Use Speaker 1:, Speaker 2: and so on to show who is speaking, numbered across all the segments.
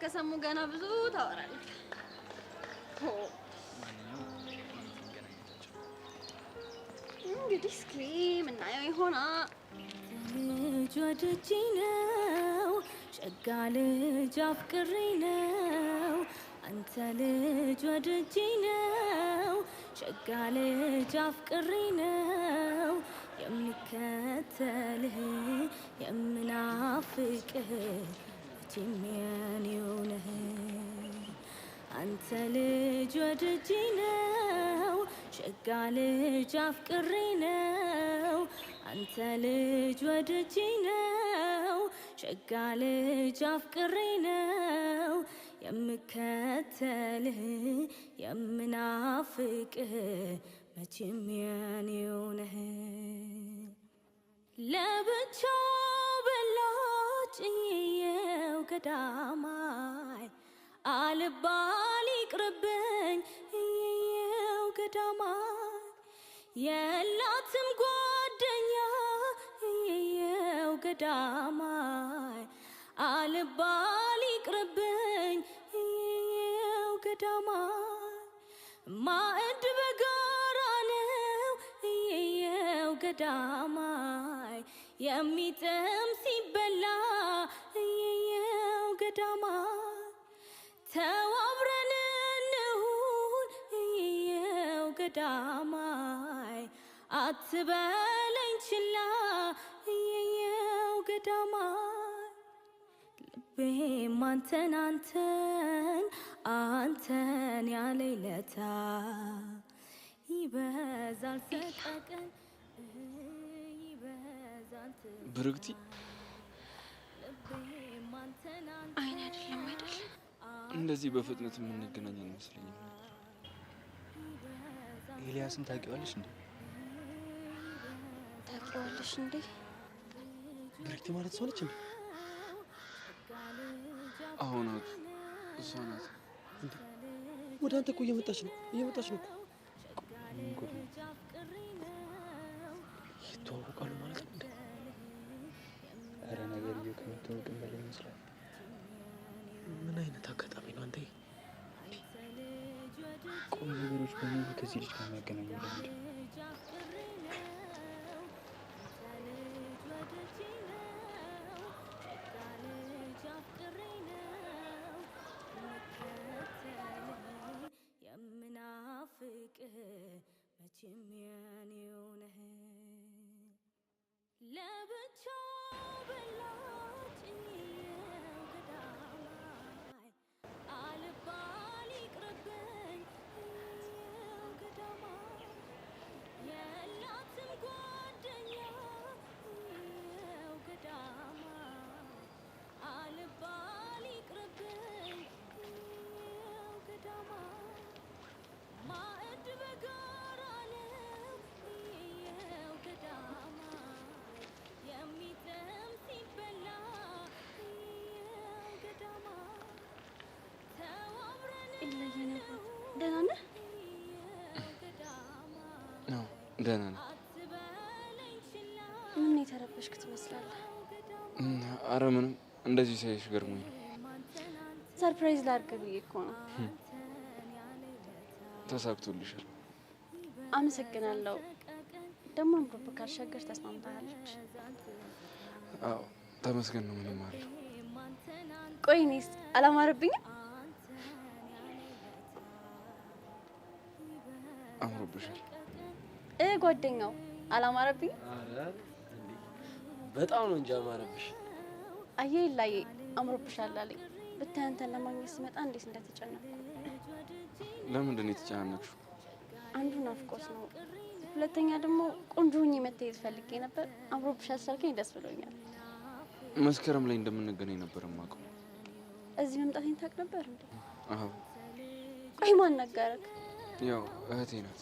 Speaker 1: ከሰሙ ገና ብዙ ታወራለህ። እንግዲህ እስኪ ምናየው ይሆናል።
Speaker 2: ልጅ ወድጄ ነው ሸጋ ልጅ አፍቅሬ ነው አንተ ልጅ ወድጄ ነው ሸጋ ልጅ አፍቅሬ ነው የምከተልህ የምናፍቅህ መቼም የኔው ነህ አንተ ልጅ ወድጄ ነው ሸጋ ልጅ አፍቅሬ ነው አንተ ልጅ ወድጄ ነው ሸጋ ልጅ አፍቅሬ ነው የምከተልህ የምናፍቅህ መቼም የኔው ነህ ለብቻ በላጭ የው ገዳማይ አልባል ይቅርብኝ የው ገዳማይ የላትም ጓደኛ የው ገዳማይ አልባል ይቅርብኝ የው ገዳማይ ማዕድ በጋራ ነው የው ገዳማይ የሚጥም ሲበላ የው ገዳማይ ተዋብረን እንሁን የው ገዳማይ አትበለኝ ችላ የው ገዳማይ ልቤም አንተን አንተን ያለይለታ ይበዛል ሰቀቀን ይበዛል
Speaker 3: ብርክቲ
Speaker 1: አይን አይደለም አይደል
Speaker 3: እንደዚህ በፍጥነት የምንገናኝ አይመስለኝም ነበር።
Speaker 4: ኤልያስን ታውቂዋለሽ እንዴ?
Speaker 1: ታውቂዋለሽ እንዴ?
Speaker 4: ብርክቲ ማለት ሰው ነች እንዴ?
Speaker 3: አሁን እሷ ናት
Speaker 4: እንዴ? ወደ አንተ እኮ እየመጣች ነው ይተዋወቃሉ ማለት ነው እንዴ? ኧረ ነገርዬው ከመተዋወቅም በላይ ይመስላል። ምን አይነት አጋጣሚ ነው አንተ? ቆይ ነገሮች በሙሉ ከዚህ ልጅ ጋር የሚያገናኙ ለምንድን ነው?
Speaker 2: የምናፍቅህ መቼም የኔው ነህ ለብቻ በላጭ የው ገዳማይ አልባል ይቅርብኝ የው ገዳማይ የላትም ጓደኛ የው ገዳማይ አልባል ይቅርብኝ የው ገዳማይ ማዕድ በጋራ ነው የው ገዳማይ የሚጥም ሲበላ የው ገዳማይ ተዋብረን
Speaker 1: ደህና ነህ?
Speaker 3: ነው ደህና ነኝ።
Speaker 1: ምን የተረበሽክ ትመስላለህ?
Speaker 3: ኧረ ምንም እንደዚህ ሳይሽ ገርሞኝ ነው።
Speaker 1: ሰርፕራይዝ ላድርግ ብዬ እኮ ነው።
Speaker 3: ተሳክቶልሻል።
Speaker 1: አመሰግናለሁ። ደግሞ አምሮብህ ካልሸገር ተስማምታለች።
Speaker 3: አዎ ተመስገን ነው። ምንም አለው።
Speaker 1: ቆይ እኔስ አላማረብኝም?
Speaker 3: አምሮብሻል።
Speaker 1: ጓደኛው አላማረብኝም?
Speaker 4: ኧረ በጣም ነው እንጂ አማረብሽ።
Speaker 1: አየህ ላይ አምሮብሻል አለኝ። ብታይ አንተን ለማግኘት ስመጣ እንዴት እንደተጨነቅኩ።
Speaker 3: ለምንድን ነው የተጨናነቅሽው?
Speaker 1: አንዱ ናፍቆት ነው፣ ሁለተኛ ደግሞ ቆንጆ ሆኜ መታየት ፈልጌ ነበር። አምሮብሻል ስላልከኝ ደስ ብሎኛል።
Speaker 3: መስከረም ላይ እንደምንገናኝ ነበር የማውቀው።
Speaker 1: እዚህ መምጣቴን ታውቅ ነበር እንዴ?
Speaker 3: አዎ።
Speaker 1: ቆይ ማን ነገረክ?
Speaker 3: ያው እህቴ ናት።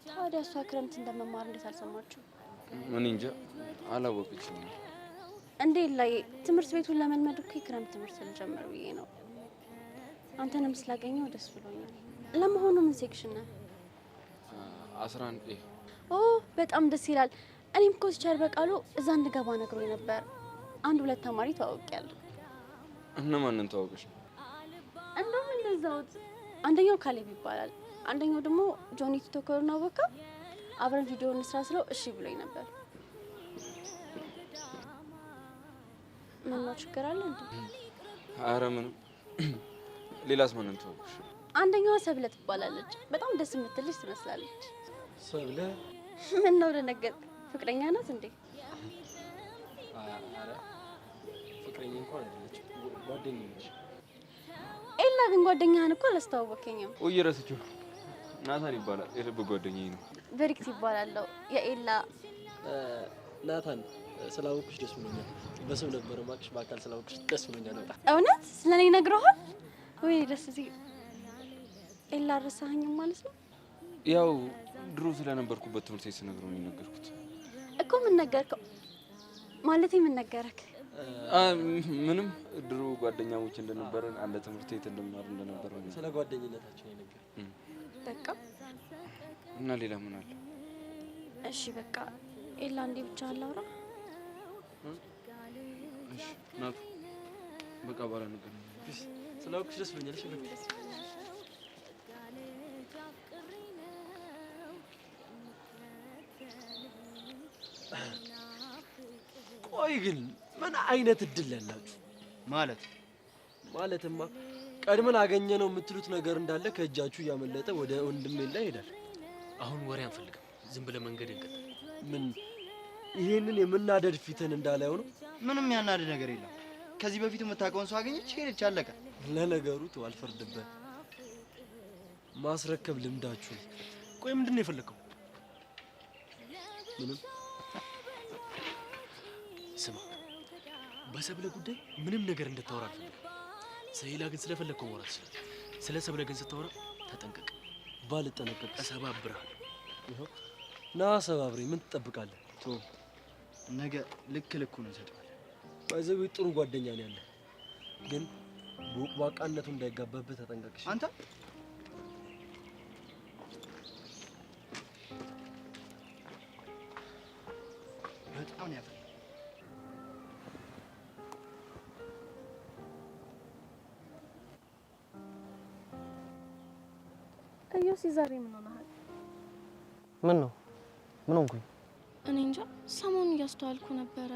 Speaker 1: ታዲያ እሷ ክረምት እንደመማር እንዴት አልሰማችሁ?
Speaker 3: እኔ እንጃ አላወቀችም።
Speaker 1: እንዴ ላይ ትምህርት ቤቱን ለመልመድ እኮ የክረምት ትምህርት ልጀምር ብዬ ነው። አንተንም ስላገኘው ደስ ብሎኛል። ለመሆኑ ምን ሴክሽን ነህ?
Speaker 3: 11 ኤ።
Speaker 1: ኦ በጣም ደስ ይላል። እኔም እኮ ሲቻል በቃሉ እዛ እንድገባ ነግሮኝ ነበር። አንድ ሁለት ተማሪ ተዋውቂያለሁ።
Speaker 3: እነማንን ተዋወቅሽ?
Speaker 1: እንደውም እንደዛው አንደኛው ካሌብ ይባላል፣ አንደኛው ደግሞ ጆኒ ቲክቶከር ነው። በቃ አብረን ቪዲዮ እንስራ ስለው እሺ ብሎኝ ነበር። ምን ነው ችግር አለ እንዴ?
Speaker 3: ኧረ ምንም። ሌላስ ማንን ተዋወቅሽ?
Speaker 1: አንደኛዋ ሰብለ ትባላለች። በጣም ደስ የምትል ልጅ ትመስላለች።
Speaker 4: ሰብለ?
Speaker 1: ምን ነው ደነገጥ? ፍቅረኛ ናት እንዴ?
Speaker 4: ኧረ ፍቅረኛ እንኳን አይደለችም፣ ጓደኛዬ ነች።
Speaker 1: ኤላ ግን ጓደኛህን እኮ አላስተዋወቀኝም።
Speaker 3: ቆይ ረስቼው። ናታን ይባላል፣ የልብ ጓደኛዬ ነው።
Speaker 1: ብሪክት ይባላለሁ፣ የኤላ
Speaker 4: ናታን። ስላወቅሽ ደስ ብሎኛል። በስም ነበር ማቅሽ፣ በአካል ስላወቅሽ ደስ ብሎኛል በጣም።
Speaker 1: እውነት ስለኔ ነግረሃል ወይ? ደስ ሲል። ኤላ ረሳኸኝም ማለት ነው?
Speaker 3: ያው ድሮ ስለነበርኩበት ትምህርት ቤት ስነግረው ነው የነገርኩት
Speaker 1: እኮ። ምን ነገርከው? ማለቴ ምን ነገረክ?
Speaker 3: ምንም ድሮ ጓደኛሞች እንደነበረን አንድ ትምህርት ቤት እንደማር እንደነበረ ነው።
Speaker 4: ስለ ጓደኝነታችን የነገር
Speaker 1: በቃ።
Speaker 3: እና ሌላ ምን አለ?
Speaker 1: እሺ በቃ ኤላ እንዴ ብቻ አላውራ።
Speaker 3: እሺ ናቱ በቃ ባላ ነገር
Speaker 4: ስላወቅሽ ደስ ብሎኛል። እሺ ቆይ ግን ምን አይነት እድል ያላችሁ ማለትማ ቀድመን አገኘ ነው የምትሉት ነገር እንዳለ ከእጃችሁ እያመለጠ ወደ ወንድሜ ላይ ሄዳል።
Speaker 5: አሁን ወሬ አንፈልግም፣ ዝም ብለ መንገድ እንቀጥ።
Speaker 4: ምን ይሄንን የምናደድ ፊትን እንዳላየው ነው?
Speaker 6: ምንም ያናደድ ነገር የለም። ከዚህ በፊት የምታውቀውን ሰው አገኘች፣ ሄደች፣ አለቀ።
Speaker 4: ለነገሩ ተው አልፈርድበት። ማስረከብ ልምዳችሁ። ቆይ ምንድን ነው የፈለከው? ምንም።
Speaker 5: ስማ፣ በሰብለ ጉዳይ ምንም ነገር እንድታወራ አልፈልግም። ሰይላ ግን ስለፈለግከው ማውራት ይችላል። ስለ ሰብለ ግን ስታወራ ተጠንቀቅ።
Speaker 4: ባልጠነቀቅ
Speaker 5: እሰባብርሃለሁ።
Speaker 4: ይኸው ና ሰባብሬ። ምን ትጠብቃለህ?
Speaker 6: ቶ ነገ ልክ ልኩን እንሰጣለን።
Speaker 4: ባይዘው ጥሩ ጓደኛ ነው ያለ፣ ግን ቦቅባቃነቱ እንዳይጋባብህ ተጠንቀቅሽ።
Speaker 6: አንተ በጣም ነው ያፈል።
Speaker 1: እዮሲ ዛሬ ምን ሆነሃል?
Speaker 4: ምን ነው? ምን ሆንኩኝ?
Speaker 1: እኔ እንጃ፣ ሰሞኑን እያስተዋልኩ ነበረ።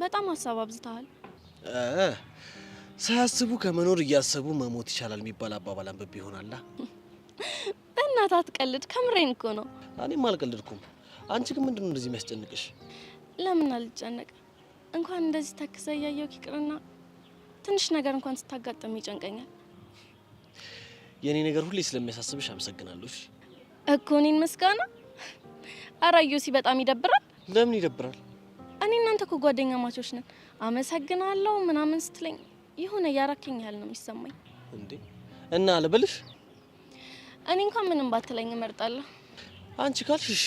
Speaker 1: በጣም ሀሳብ አብዝተሃል።
Speaker 7: ሳያስቡ ከመኖር እያሰቡ መሞት ይቻላል የሚባል አባባል አንብቤ ይሆናላ።
Speaker 1: እናት አትቀልድ፣ ከምሬን እኮ ነው።
Speaker 7: እኔም አልቀልድኩም። አንቺ ግን ምንድን ነው እንደዚህ የሚያስጨንቅሽ?
Speaker 1: ለምን አልጨነቅ? እንኳን እንደዚህ ተክዘ እያየው ይቅርና ትንሽ ነገር እንኳን ስታጋጥም ይጨንቀኛል
Speaker 7: የኔ ነገር ሁሌ ስለሚያሳስብሽ አመሰግናለሁ።
Speaker 1: እኮ እኔን መስጋና? ኧረ እዮሲ በጣም ይደብራል።
Speaker 7: ለምን ይደብራል?
Speaker 1: እኔ እናንተ እኮ ጓደኛ ማቾች ነን። አመሰግናለሁ ምናምን ስትለኝ የሆነ ያራከኝ ያህል ነው የሚሰማኝ።
Speaker 7: እንዴ እና አልበልሽ?
Speaker 1: እኔ እንኳን ምንም ባትለኝ እመርጣለሁ።
Speaker 7: አንቺ ካልሽሽ።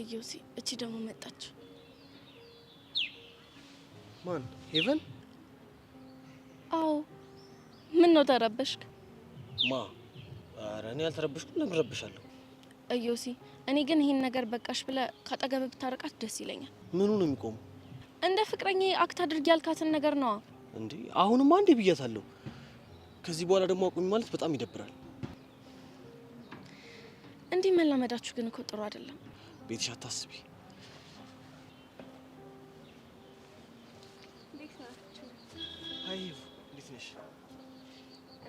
Speaker 1: እዮሲ እቺ ደግሞ መጣች።
Speaker 7: ማን? ሄቨን?
Speaker 1: አዎ። ምን ነው ተረበሽክ?
Speaker 7: ማ? ኧረ እኔ አልተረበሽኩም። ለምን ረብሻለሁ?
Speaker 1: እዮሲ እኔ ግን ይሄን ነገር በቃሽ ብለ ካጠገብ ብታረቃት ደስ ይለኛል።
Speaker 7: ምኑ ነው የሚቆመው?
Speaker 1: እንደ ፍቅረኛ አክት አድርጊ ያልካትን ነገር ነው።
Speaker 7: እንዴ አሁንማ አንዴ ብያታለሁ። ከዚህ በኋላ ደግሞ አቁሚ ማለት በጣም ይደብራል።
Speaker 1: እንዲህ መላመዳችሁ ግን እኮ ጥሩ አይደለም።
Speaker 7: ቤትሽ አታስቢ። አይ እንዴት ነሽ?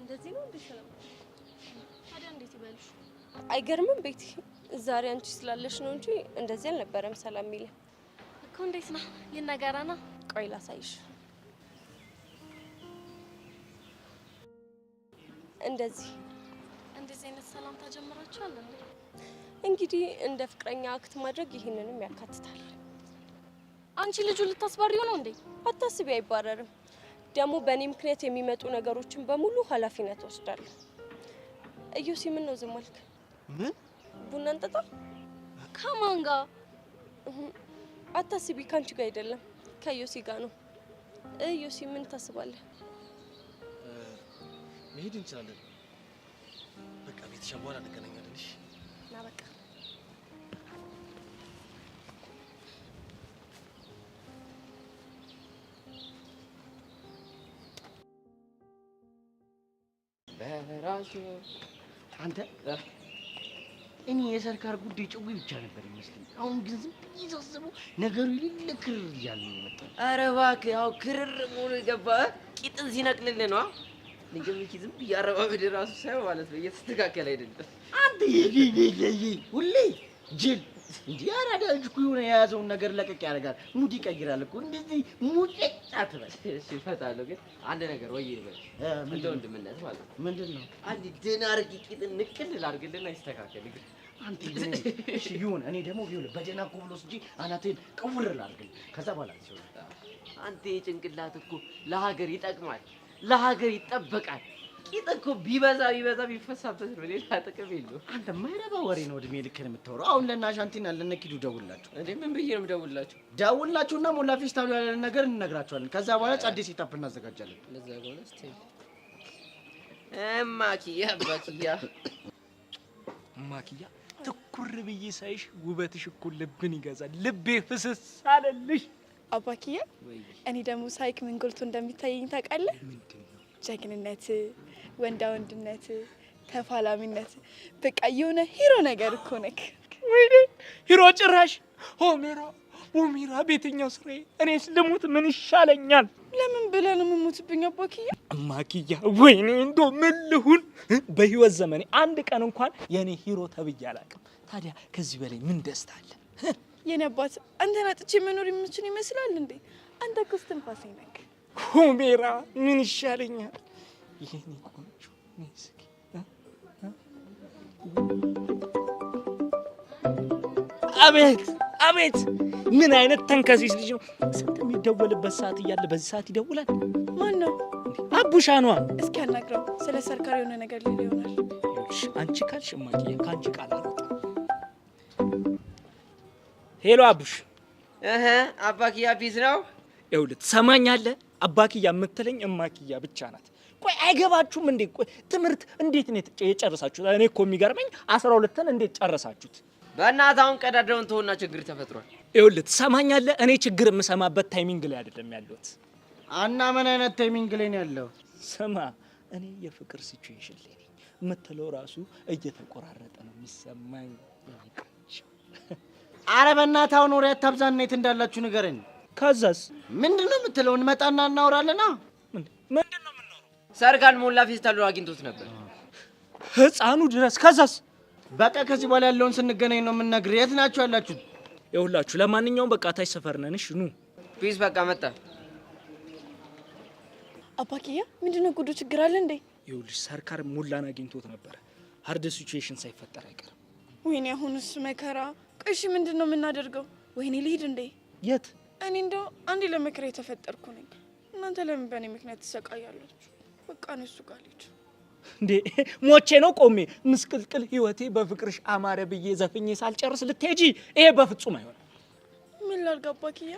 Speaker 8: እንደዚህ ነው እንደሰለም።
Speaker 1: ታዲያ እንዴት ይበልሽ?
Speaker 8: አይገርምም? ቤቲ ዛሬ አንቺ ስላለሽ ነው እንጂ እንደዚህ አልነበረም ሰላም የሚል
Speaker 1: እኮ። እንዴት ነው ይነገራና?
Speaker 8: ቆይ ላሳይሽ። እንደዚህ
Speaker 1: አይነት ሰላም ታጀምራችኋል እንዴ?
Speaker 8: እንግዲህ እንደ ፍቅረኛ አክት ማድረግ ይህንንም ያካትታል።
Speaker 1: አንቺ ልጁ ልታስባሪው ነው እንዴ?
Speaker 8: አታስቢ፣ አይባረርም። ደግሞ በእኔ ምክንያት የሚመጡ ነገሮችን በሙሉ ኃላፊነት ወስዳለሁ። እዮሲ ምን ነው ዝም አልክ?
Speaker 7: ምን?
Speaker 8: ቡና እንጠጣ?
Speaker 1: ከማን ጋር?
Speaker 8: አታስቢ፣ ካንቺ ጋር አይደለም ከዮሲ ጋር ነው። እዮሲ ምን ታስባለህ?
Speaker 7: መሄድ እንችላለን። በቃ ቤተሻ በኋላ እንገናኛለን። እሺ
Speaker 8: ና በቃ
Speaker 9: በራሱ
Speaker 4: አንተ እኔ የሰርካር ጉዳይ ጭው ብቻ ነበር ይመስለኝ። አሁን ግን ዝም ብዬ ሳስበው ነገሩ የሌለ ክርር እያለ ነው የመጣው።
Speaker 9: ኧረ እባክህ ያው ክርር መሆኑ የገባህ ቂጥን ሲነቅልልህ ነው። ልጅምኪ ዝም ብዬ አረባበድ ራሱ ሳይሆን ማለት ነው እየተስተካከለ አይደለም።
Speaker 4: አንተ ሁሌ ጅል እንዲህ አራዳ ልጅ እኮ የሆነ የያዘውን ነገር ለቀቅ ያደርጋል፣ ሙድ ይቀይራል እኮ። እንደዚህ ሙጭጭ አትበል።
Speaker 9: እሺ እፈታለሁ፣ ግን አንድ ነገር ወይ ይበል እንደ ወንድምነት ማለት ነው።
Speaker 4: ምንድን ነው?
Speaker 9: አንድ ደህና አድርጌ ቂጥን ንቅል ላድርግልና ይስተካከል። ግን
Speaker 4: አንተ ግን እሺ ይሁን። እኔ ደግሞ ቢሆን በደህና እኮ ብሎ እንጂ አናቴን ቀውር ላድርግልህ። ከዛ በኋላ ሲሆን
Speaker 9: አንተ የጭንቅላት እኮ ለሀገር ይጠቅማል፣ ለሀገር ይጠበቃል። ቂጥ እኮ ቢበዛ ቢፈሳበት ነው፣ ሌላ ጥቅም የለውም።
Speaker 4: አንተ የማይረባ ወሬ ነው እድሜ ልክህን የምታወራው። አሁን ለናሻንቲና ለነኪዱ ደውላቸው።
Speaker 9: እንዴ ምን ብዬ ነው የምደውልላቸው?
Speaker 4: ደውላቸውና ሞላ ፌስታሉ ያለን ነገር እንነግራቸዋለን። ከዛ በኋላ ጸዴ ሴታፕ እናዘጋጃለን።
Speaker 9: ለዛ ጎነ እስቲ ማኪያ
Speaker 5: ማኪያ ትኩር ብዬ ሳይሽ ውበትሽ እኮ ልብን ይገዛል። ልቤ ፍስስ አለልሽ።
Speaker 10: አባኪያ እኔ ደግሞ ሳይክ ምን ጎልቶ እንደሚታየኝ ታውቃለህ? ጀግንነት፣ ወንዳ ወንድነት፣ ተፋላሚነት፣ በቃ የሆነ ሂሮ ነገር እኮ ነክ።
Speaker 5: ወይኔ ሂሮ ጭራሽ ሆሜራ ቤተኛው ስራዬ። እኔስ ልሙት ምን ይሻለኛል?
Speaker 10: ለምን ብለህ ነው የምሞትብኝ አባኪያ?
Speaker 5: ማኪያ ወይኔ እንዶ ምን ልሁን? በህይወት ዘመኔ አንድ ቀን እንኳን የኔ ሂሮ ተብዬ አላውቅም። ታዲያ ከዚህ በላይ ምን ደስታ አለ?
Speaker 10: የኔ አባት አንተን አጥቼ መኖር የምችል ይመስላል እንዴ? አንተ እኮ እስትንፋሴ ነክ።
Speaker 5: ሆሜራ ምን ይሻለኛል? የኔ ቆንጆ እስኪ አቤት ምን አይነት ተንከሲስ ልጅ ነው! ስንት የሚደወልበት ሰዓት እያለ በዚህ ሰዓት ይደውላል?
Speaker 10: ማን ነው?
Speaker 5: አቡሻ ነዋ።
Speaker 10: እስኪ አናግረው፣ ስለ ሰርካሪ የሆነ ነገር ሊል ይሆናል።
Speaker 5: አንቺ ካልሽ እማዬ ከአንቺ ቃል አልወጣም። ሄሎ አቡሽ።
Speaker 9: አባኪያ ቢዝ ነው።
Speaker 5: ይኸውልህ ትሰማኛለህ? አባኪያ የምትለኝ እማኪያ ብቻ ናት። ቆይ አይገባችሁም እንዴ? ቆይ ትምህርት እንዴት ነው የጨረሳችሁት? እኔ እኮ የሚገርመኝ 12ን እንዴት ጨረሳችሁት?
Speaker 9: በእናትህ አሁን ቀዳዳውን ተውና ችግር ተፈጥሯል።
Speaker 5: ይኸውልህ ትሰማኛለህ? እኔ ችግር የምሰማበት ታይሚንግ ላይ አይደለም ያለሁት።
Speaker 4: እና ምን አይነት ታይሚንግ ላይ ነው ያለው?
Speaker 5: ስማ እኔ የፍቅር ሲቹዌሽን ላይ ነኝ። የምትለው ራሱ እየተቆራረጠ ነው የሚሰማኝ።
Speaker 4: አረ በእናትህ አሁን ወሬ አታብዛና የት እንዳላችሁ ንገረኝ።
Speaker 5: ከዛስ
Speaker 4: ምንድን ነው የምትለው? እንመጣና እናወራለና።
Speaker 5: ምንድን ነው የምናወራው?
Speaker 9: ሰርካን ሞላ ፌስታሉ አግኝቶት ነበር
Speaker 5: ህፃኑ ድረስ። ከዛስ?
Speaker 4: በቃ ከዚህ በኋላ ያለውን ስንገናኝ ነው የምንነግርህ። የት ናችሁ ያላችሁት?
Speaker 5: ይኸውላችሁ ለማንኛውም በቃ ታች ሰፈር ነን። እሺ ኑ።
Speaker 9: ፒስ በቃ መጣ።
Speaker 10: አባኪያ ምንድነው ጉዱ? ችግር አለ እንዴ?
Speaker 5: ይኸውልሽ ሰርካር ሞላን አግኝቶት ነበረ። ሃርድ ሲቹዌሽን ሳይፈጠር አይቀርም።
Speaker 10: ወይኔ አሁንስ መከራ። ቆይ እሺ ምንድነው የምናደርገው? ወይኔ ልሂድ እንዴ?
Speaker 5: የት?
Speaker 10: እኔ እንደው አንዴ ለመከራ የተፈጠርኩ ነኝ። እናንተ ለምን በእኔ ምክንያት ትሰቃያላችሁ? በቃ እነሱ ጋር ልሂድ
Speaker 5: እንዴ። ሞቼ ነው ቆሜ ምስቅልቅል ህይወቴ በፍቅርሽ አማረ ብዬ ዘፍኜ ሳልጨርስ ልትሄጂ? ይሄ በፍጹም አይሆንም።
Speaker 10: ምን ላድርግ አባኪያ?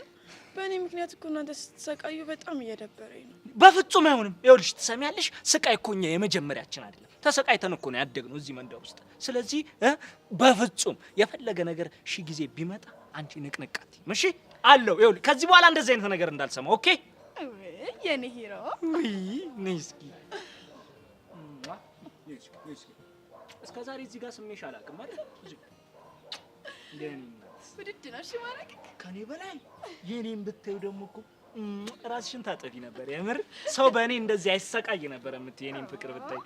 Speaker 10: በእኔ ምክንያት እኮ እናንተ ስትሰቃዩ በጣም እየደበረኝ ነው።
Speaker 5: በፍጹም አይሆንም። ይኸውልሽ ትሰሚያለሽ? ስቃይ እኮ እኛ የመጀመሪያችን አይደለም። ተሰቃይተን እኮ ነው ያደግነው እዚህ መንደር ውስጥ። ስለዚህ በፍጹም የፈለገ ነገር ሺ ጊዜ ቢመጣ አንቺ ንቅንቃት እሺ አለው። ይኸውልሽ ከዚህ በኋላ እንደዚህ አይነት ነገር እንዳልሰማ ኦኬ?
Speaker 10: የኔ ሂሮ
Speaker 5: ነይ እስኪ። እስከ ዛሬ እዚህ ጋር ስሜሽ አላውቅም አይደል?
Speaker 10: ውድድ ነው እሺ ማረግ
Speaker 5: ከኔ በላይ የኔን ብታዩ ደግሞ እኮ ራስሽን ታጠፊ ነበር። የምር ሰው በእኔ እንደዚህ አይሰቃይ ነበር የምትይ የኔን ፍቅር ብታይ።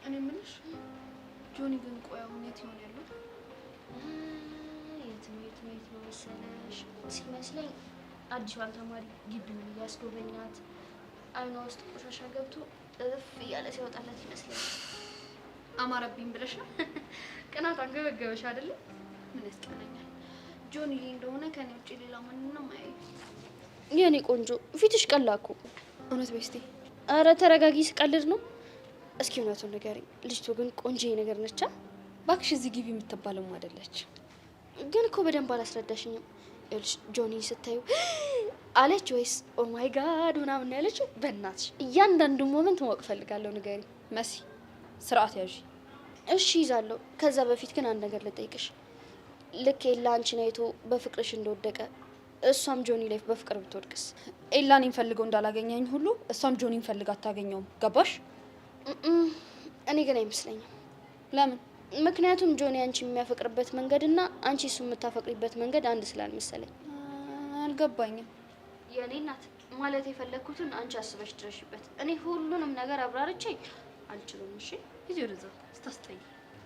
Speaker 1: እኔ የምልሽ ጆኒ ግን ቆይ አሁን የት ይሆን ያለው?
Speaker 11: የትምህርት ቤት ነው መሰለሽ ሲመስለኝ አዲስ ተማሪ ግቢውን እያስጎበኛት አይኗ ውስጥ ቆሻሻ ገብቶ እፍ እያለ ሲያወጣላት ይመስለኛል።
Speaker 1: አማረብኝ ብለሽ ነው? ቅናት አንገበገበሽ አይደለ? ምን ያስቀናኛል? ጆኒ እንደሆነ ከኔ ውጭ ሌላ ማንንም አያይ። የኔ ቆንጆ ፊትሽ ቀላ እኮ። እውነት በስቲ? አረ ተረጋጊ፣ ስቀልድ ነው። እስኪ እውነቱን ንገሪኝ። ልጅቱ ግን ቆንጆ ነገር ነቻ? ባክሽ እዚህ ግቢ የምትባለው አይደለች። ግን እኮ በደንብ አላስረዳሽኝም። ይኸውልሽ ጆኒ ስታዩ አለች ወይስ ኦ ማይ ጋድ ምናምን ያለችው? በእናትሽ እያንዳንዱ ሞመንት ማወቅ ፈልጋለሁ። ንገሪ።
Speaker 12: መሲ ስርዓት ያዥ።
Speaker 11: እሺ ይዛለሁ። ከዛ በፊት ግን አንድ ነገር ልጠይቅሽ። ልክ ኤላ አንቺን አይቶ በፍቅርሽ እንደወደቀ እሷም ጆኒ ላይ በፍቅር ብትወድቅስ?
Speaker 1: ኤላን ፈልገው እንዳላገኘኝ ሁሉ እሷም ጆኒን ፈልጋ አታገኘውም። ገባሽ?
Speaker 11: እኔ ግን አይመስለኝም።
Speaker 1: ለምን?
Speaker 11: ምክንያቱም ጆኒ አንቺ የሚያፈቅርበት መንገድና አንቺ እሱ የምታፈቅሪበት መንገድ አንድ ስላልመሰለኝ።
Speaker 1: አልገባኝም።
Speaker 11: የኔ እናት ማለት የፈለኩትን አንቺ አስበሽ ድረሽበት። እኔ ሁሉንም ነገር አብራርቼ አልችልም። እሺ
Speaker 1: ይዤ ወደዛ ስታስጠይ።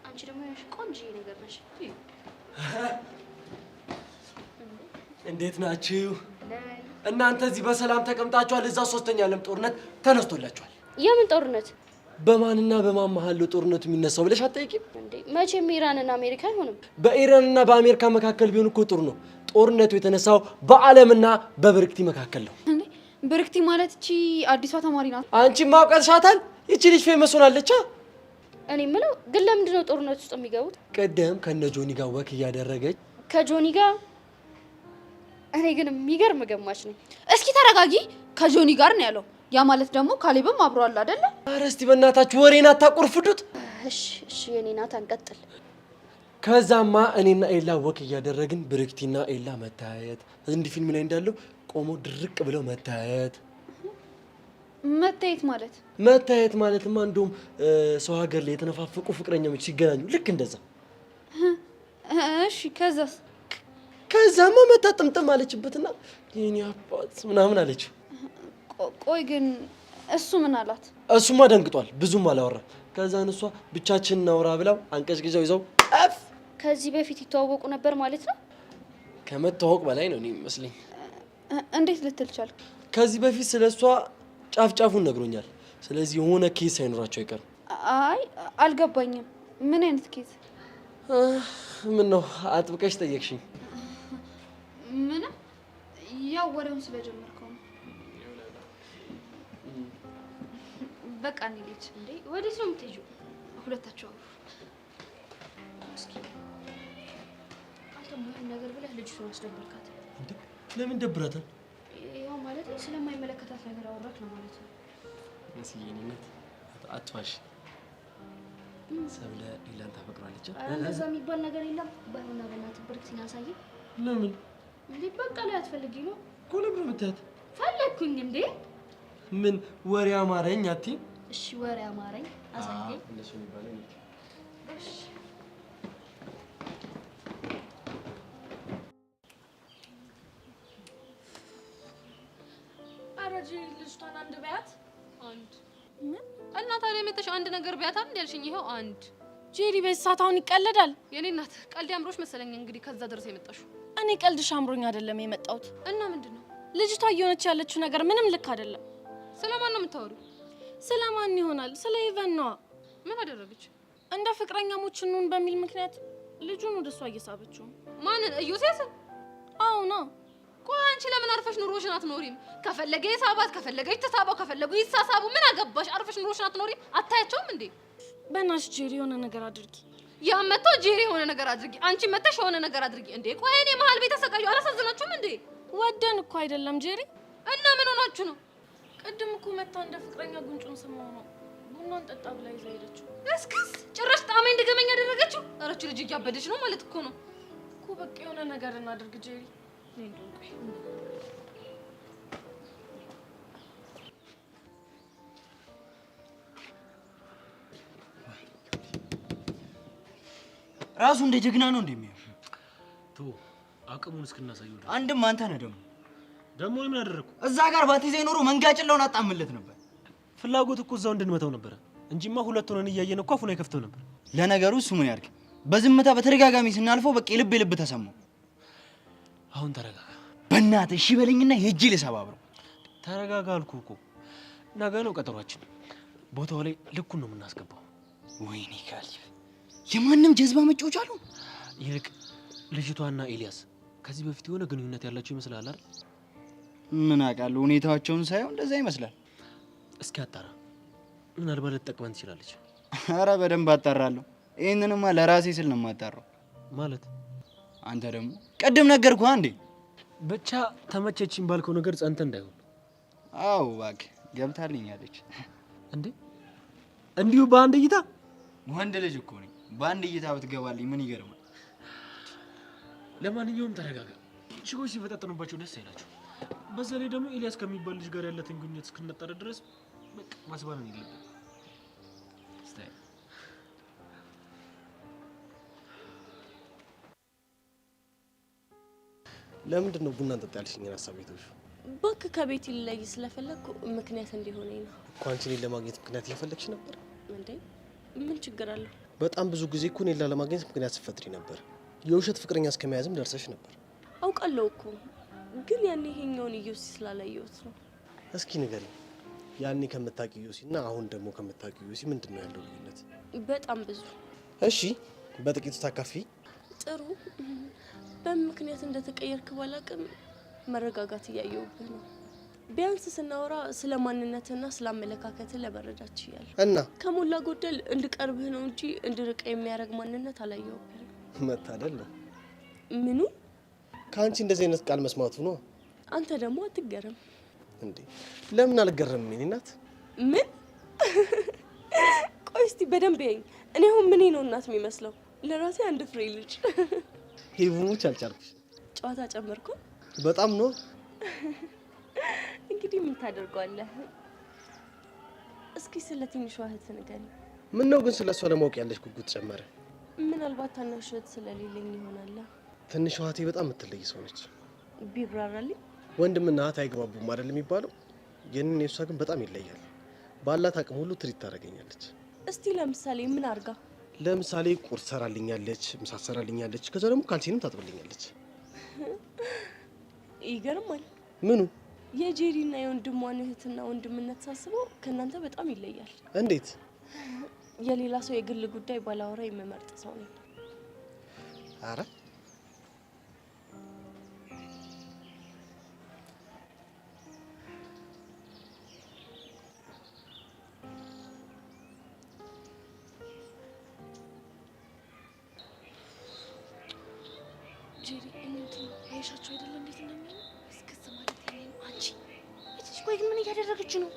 Speaker 11: አንቺ ደግሞ የሆነሽ ቆንጆዬ ነገር ነሽ።
Speaker 7: እንዴት ናችሁ እናንተ? እዚህ በሰላም ተቀምጣችኋል። እዛ ሶስተኛ ዓለም ጦርነት ተነስቶላችኋል።
Speaker 11: የምን ጦርነት?
Speaker 7: በማንና በማን መሀል ጦርነቱ የሚነሳው ብለሽ አትጠይቂም
Speaker 11: እንዴ? መቼም ኢራንና አሜሪካ አይሆንም።
Speaker 7: በኢራንና በአሜሪካ መካከል ቢሆን እኮ ጥሩ ነው። ጦርነቱ የተነሳው በአለምና በብርክቲ መካከል ነው።
Speaker 1: እንዴ ብርክቲ ማለት እቺ አዲሷ ተማሪ ናት።
Speaker 7: አንቺ ማውቀሻታል? ይቺ ልጅ ፌመስ ሆናለች።
Speaker 11: እኔ የምለው ግን ለምንድን ነው ጦርነት ውስጥ የሚገቡት?
Speaker 7: ቀደም ከነ ጆኒ ጋር ወክ እያደረገች
Speaker 11: ከጆኒ ጋር። እኔ ግን የሚገርም ገማች ነኝ።
Speaker 1: እስኪ ተረጋጊ። ከጆኒ ጋር ነው ያለው። ያ ማለት ደግሞ ካሌብም አብሯል አይደለ?
Speaker 7: ኧረ እስቲ በእናታችሁ ወሬን አታቆርፍዱት።
Speaker 11: እሺ የኔ ናት፣ አንቀጥል።
Speaker 7: ከዛማ እኔና ኤላ ወክ እያደረግን ብርክቲና ኤላ መታየት፣ እንዲህ ፊልም ላይ እንዳለው ቆሞ ድርቅ ብለው መታየት።
Speaker 1: መታየት
Speaker 7: ማለትማ እንደውም ሰው ሀገር ላይ የተነፋፈቁ ፍቅረኛሞች ሲገናኙ ልክ እንደዛ።
Speaker 1: እሺ ከዛስ?
Speaker 7: ከዛማ መታ ጥምጥም አለችበትና የኔ አባት ምናምን አለችው።
Speaker 1: ቆይ ግን እሱ ምን አላት?
Speaker 7: እሱማ ደንግጧል፣ ብዙም አላወራም። ከዛን እሷ ብቻችን እናውራ ብለው አንቀጭቅጨው ይዘው አፍ።
Speaker 11: ከዚህ በፊት ይተዋወቁ ነበር ማለት ነው?
Speaker 7: ከመተዋወቅ በላይ ነው እኔ የሚመስለኝ።
Speaker 1: እንዴት ልትል ቻልክ?
Speaker 7: ከዚህ በፊት ስለሷ ጫፍ ጫፉን ነግሮኛል። ስለዚህ የሆነ ኬስ ሳይኖራቸው አይቀርም።
Speaker 1: አይ አልገባኝም። ምን አይነት ኬስ?
Speaker 7: ምን ነው አጥብቀሽ ጠየቅሽኝ?
Speaker 1: ምንም ያው ወሬውን ስለጀመርከው ነው። በቃ እንሂድ።
Speaker 11: እንዴ ወዴት ነው የምትሄጂው?
Speaker 1: ሁለታቸው
Speaker 11: እስኪ አንተ ምን ነገር ብለህ ልጅቱን አስደበርካት?
Speaker 7: እንዴ ለምን ደብራታል?
Speaker 11: ያው ማለት ስለማይመለከታት ነገር አወራክ ነው ማለት ነው።
Speaker 7: መስየኔነት አትዋሽ። ሰብለ ኢላን ታፈቅራለች።
Speaker 11: እንደዛ የሚባል ነገር የለም። ባይሆንና በእናትህ ብርክቲን አሳየኝ።
Speaker 7: ለምን?
Speaker 11: እንዴ በቃ ላይ አትፈልጊ ነው
Speaker 7: እኮ ለምን ብታት?
Speaker 11: ፈለግኩኝ እንዴ።
Speaker 7: ምን ወሬ አማረኝ አትይ?
Speaker 11: እሺ ወሬ አማረኝ አሳየኝ።
Speaker 7: እንደሱ የሚባለው ነው።
Speaker 11: እሺ
Speaker 12: አረጂ ልጅቷን አንድ ቢያት
Speaker 8: አንድ
Speaker 12: ምን እና ታዲያ መተሽ አንድ ነገር ቢያት አንድ ያልሽኝ ይሄው አንድ
Speaker 8: ጄሪ በሳታውን ይቀለዳል።
Speaker 12: የኔ እናት ቀልድ አምሮሽ መሰለኝ እንግዲህ ከዛ ድረስ የመጣሽው።
Speaker 8: እኔ ቀልድሽ አምሮኝ አይደለም የመጣሁት።
Speaker 12: እና ምንድነው?
Speaker 8: ልጅቷ እየሆነች ያለችው ነገር ምንም ልክ አይደለም።
Speaker 12: ስለማን ነው የምታወሪው?
Speaker 8: ስለማን ይሆናል? ስለ ኢቨን ነዋ።
Speaker 12: ምን አደረገች?
Speaker 8: እንደ ፍቅረኛሞች እንሁን በሚል ምክንያት ልጁን ወደ እሷ እየሳበችው።
Speaker 12: ማንን? ኢዮስያስን?
Speaker 8: አዎ ነው።
Speaker 12: ቆይ አንቺ ለምን አርፈሽ ኑሮሽን አትኖሪም? ከፈለገ ይሳባት፣ ከፈለገች ተሳባው፣ ከፈለጉ ይሳሳቡ። ምን አገባሽ? አርፈሽ ኑሮሽን አትኖሪም? አታያቸውም እንዴ?
Speaker 8: በእናትሽ ጄሪ የሆነ ነገር አድርጊ።
Speaker 12: ያመጣው ጄሪ የሆነ ነገር አድርጊ፣ አንቺ መተሽ የሆነ ነገር አድርጊ። እንዴ ቆይ እኔ መሀል ቤት ተሰቃዩ አላሳዝናችሁም እንዴ?
Speaker 8: ወደን እኮ አይደለም ጄሪ።
Speaker 12: እና ምን ሆናችሁ ነው?
Speaker 8: ቅድም እኮ መታ እንደ ፍቅረኛ ጉንጩን ስማው ነው ቡናን ጠጣ ብላ ይዛ ሄደችው።
Speaker 12: እስክስ ጭራሽ ጣማኝ እንደገመኝ ያደረገችው። አረች ልጅ እያበደች ነው ማለት እኮ ነው
Speaker 8: እኮ። በቃ የሆነ ነገር እናድርግ ጄሪ።
Speaker 6: ራሱ እንደ ጀግና ነው እንደሚያው
Speaker 4: ቶ አቅሙን እስክናሳየው
Speaker 6: አንድም አንተ ነህ
Speaker 4: ደግሞ ምን አደረኩ?
Speaker 6: እዛ ጋር ባትይዘኝ ኖሮ መንጋጭለውን አጣምለት ነበር።
Speaker 4: ፍላጎት እኮ እዛው እንድንመታው ነበር እንጂማ ሁለቱን እያየን እኮ አፉን አይከፍተው ነበር።
Speaker 6: ለነገሩ እሱ ምን ያድርግ? በዝምታ በተደጋጋሚ ስናልፈው በቃ ልብ ተሰማው።
Speaker 4: አሁን ተረጋጋ
Speaker 6: በእናትህ። እሺ በለኝና ሄጄ ልሰባብረው።
Speaker 4: ተረጋጋ አልኩህ እኮ። ነገ ነው ቀጠሯችን። ቦታው ላይ ልኩን ነው የምናስገባው።
Speaker 6: ወይኔ ካሌብ የማንም ጀዝባ መጫወቻ አሉ።
Speaker 4: ይልቅ ልጅቷና ኤልያስ ከዚህ በፊት የሆነ ግንኙነት ያላቸው ይመስላል አይደል?
Speaker 6: ምን አውቃለሁ፣ ሁኔታቸውን ሳይሆን እንደዛ ይመስላል።
Speaker 4: እስኪ አጣራ፣ ምናልባት ልትጠቅመን ትችላለች።
Speaker 6: ኧረ በደንብ አጣራለሁ። ይሄንንማ ለራሴ ስል ነው የማጣራው።
Speaker 4: ማለት
Speaker 6: አንተ ደግሞ ቀደም ነገርኩህ አንዴ።
Speaker 4: ብቻ ተመቸችኝ ባልከው ነገር ጸንተ እንዳይሆን።
Speaker 6: አዎ እባክህ ገብታልኛለች።
Speaker 4: እንዴ እንዲሁ በአንድ እይታ
Speaker 6: ወንድ ልጅ እኮ ነኝ። በአንድ እይታ ብትገባልኝ ምን ይገርማል?
Speaker 4: ለማንኛውም ተረጋጋ። ችግሮች ሲፈጣጠኑባቸው ደስ አይላቸው። በዛ ላይ ደግሞ ኤልያስ ከሚባል ልጅ ጋር ያለትን ግንኙነት እስክናጣራ ድረስ በቃ ማስባረን የለብንም። ስታይ
Speaker 7: ለምንድን ነው ቡና እንጠጣ ያልሽኝን ሀሳብ ቤቶች?
Speaker 8: ባክ ከቤት ይለይ ስለፈለኩ ምክንያት እንዲሆነኝ ነው።
Speaker 7: እኮ አንቺ እኔን ለማግኘት ምክንያት እየፈለግሽ ነበር
Speaker 8: እንዴ? ምን ችግር አለው?
Speaker 7: በጣም ብዙ ጊዜ እኮ እኔን ለማግኘት ምክንያት ስትፈጥሪ ነበር። የውሸት ፍቅረኛ እስከመያዝም ደርሰሽ ነበር።
Speaker 8: አውቃለሁ እኮ ግን ያኔ ይሄኛውን ኢዮሲ ስላላየሁት ነው።
Speaker 7: እስኪ ንገሪኝ፣ ያኔ ከምታውቂ ኢዮሲና አሁን ደግሞ ከምታውቂ ኢዮሲ ምንድን ነው ያለው ልዩነት?
Speaker 8: በጣም ብዙ።
Speaker 7: እሺ በጥቂቱ ታካፊ።
Speaker 8: ጥሩ። በምን ምክንያት እንደተቀየርክ ባላቅም መረጋጋት እያየሁብህ ነው። ቢያንስ ስናወራ ስለ ማንነትና ስለ አመለካከት ለመረዳት ችያለሁ።
Speaker 7: እና
Speaker 8: ከሞላ ጎደል እንድቀርብህ ነው እንጂ እንድርቅ የሚያደርግ ማንነት አላየሁብህ።
Speaker 7: መታደል ነው።
Speaker 8: ምኑ?
Speaker 7: ከአንቺ እንደዚህ አይነት ቃል መስማቱ ነው።
Speaker 8: አንተ ደግሞ አትገረም
Speaker 7: እንዴ? ለምን አልገረም? ምን እናት?
Speaker 8: ምን? ቆይ እስቲ በደንብ ያይኝ። እኔ አሁን ምን ነው እናት የሚመስለው? ለራሴ አንድ ፍሬ ልጅ።
Speaker 7: ሄቡሙች አልቻልኩሽ።
Speaker 8: ጨዋታ ጨመርኩ።
Speaker 7: በጣም ነው።
Speaker 8: እንግዲህ ምን ታደርገዋለህ? እስኪ ስለ ትንሿ እህት ንገሪኝ።
Speaker 7: ምን ነው ግን ስለሷ ለማወቅ ያለሽ ጉጉት ጨመረ?
Speaker 8: ምናልባት ታናሽ እህት ስለሌለኝ ይሆናል።
Speaker 7: ትንሿ እህቴ በጣም የምትለይ ሰው ነች።
Speaker 8: ቢብራራልኝ።
Speaker 7: ወንድምና እህት አይግባቡም አይደል የሚባለው? የኔና የሷ ግን በጣም ይለያል። ባላት አቅም ሁሉ ትሪት ታደርገኛለች።
Speaker 8: እስቲ ለምሳሌ ምን አርጋ?
Speaker 7: ለምሳሌ ቁርስ ሰራልኛለች፣ ምሳ ሰራልኛለች፣ ከዛ ደግሞ ካልሲንም ታጥብልኛለች።
Speaker 8: ይገርማል።
Speaker 7: ምኑ?
Speaker 8: የጄሪና የወንድሟን እህትና ወንድምነት ሳስበው ከእናንተ በጣም ይለያል።
Speaker 7: እንዴት?
Speaker 8: የሌላ ሰው የግል ጉዳይ ባላወራ የምመርጥ ሰው ነኝ።
Speaker 7: አረ
Speaker 11: ጄሪ እንት ያይሻቸው አይደለ? እንዴት እንደሚሆን እስከዛ ማለት ነው። አንቺ እቺ ቆይ ግን ምን እያደረገች ነው?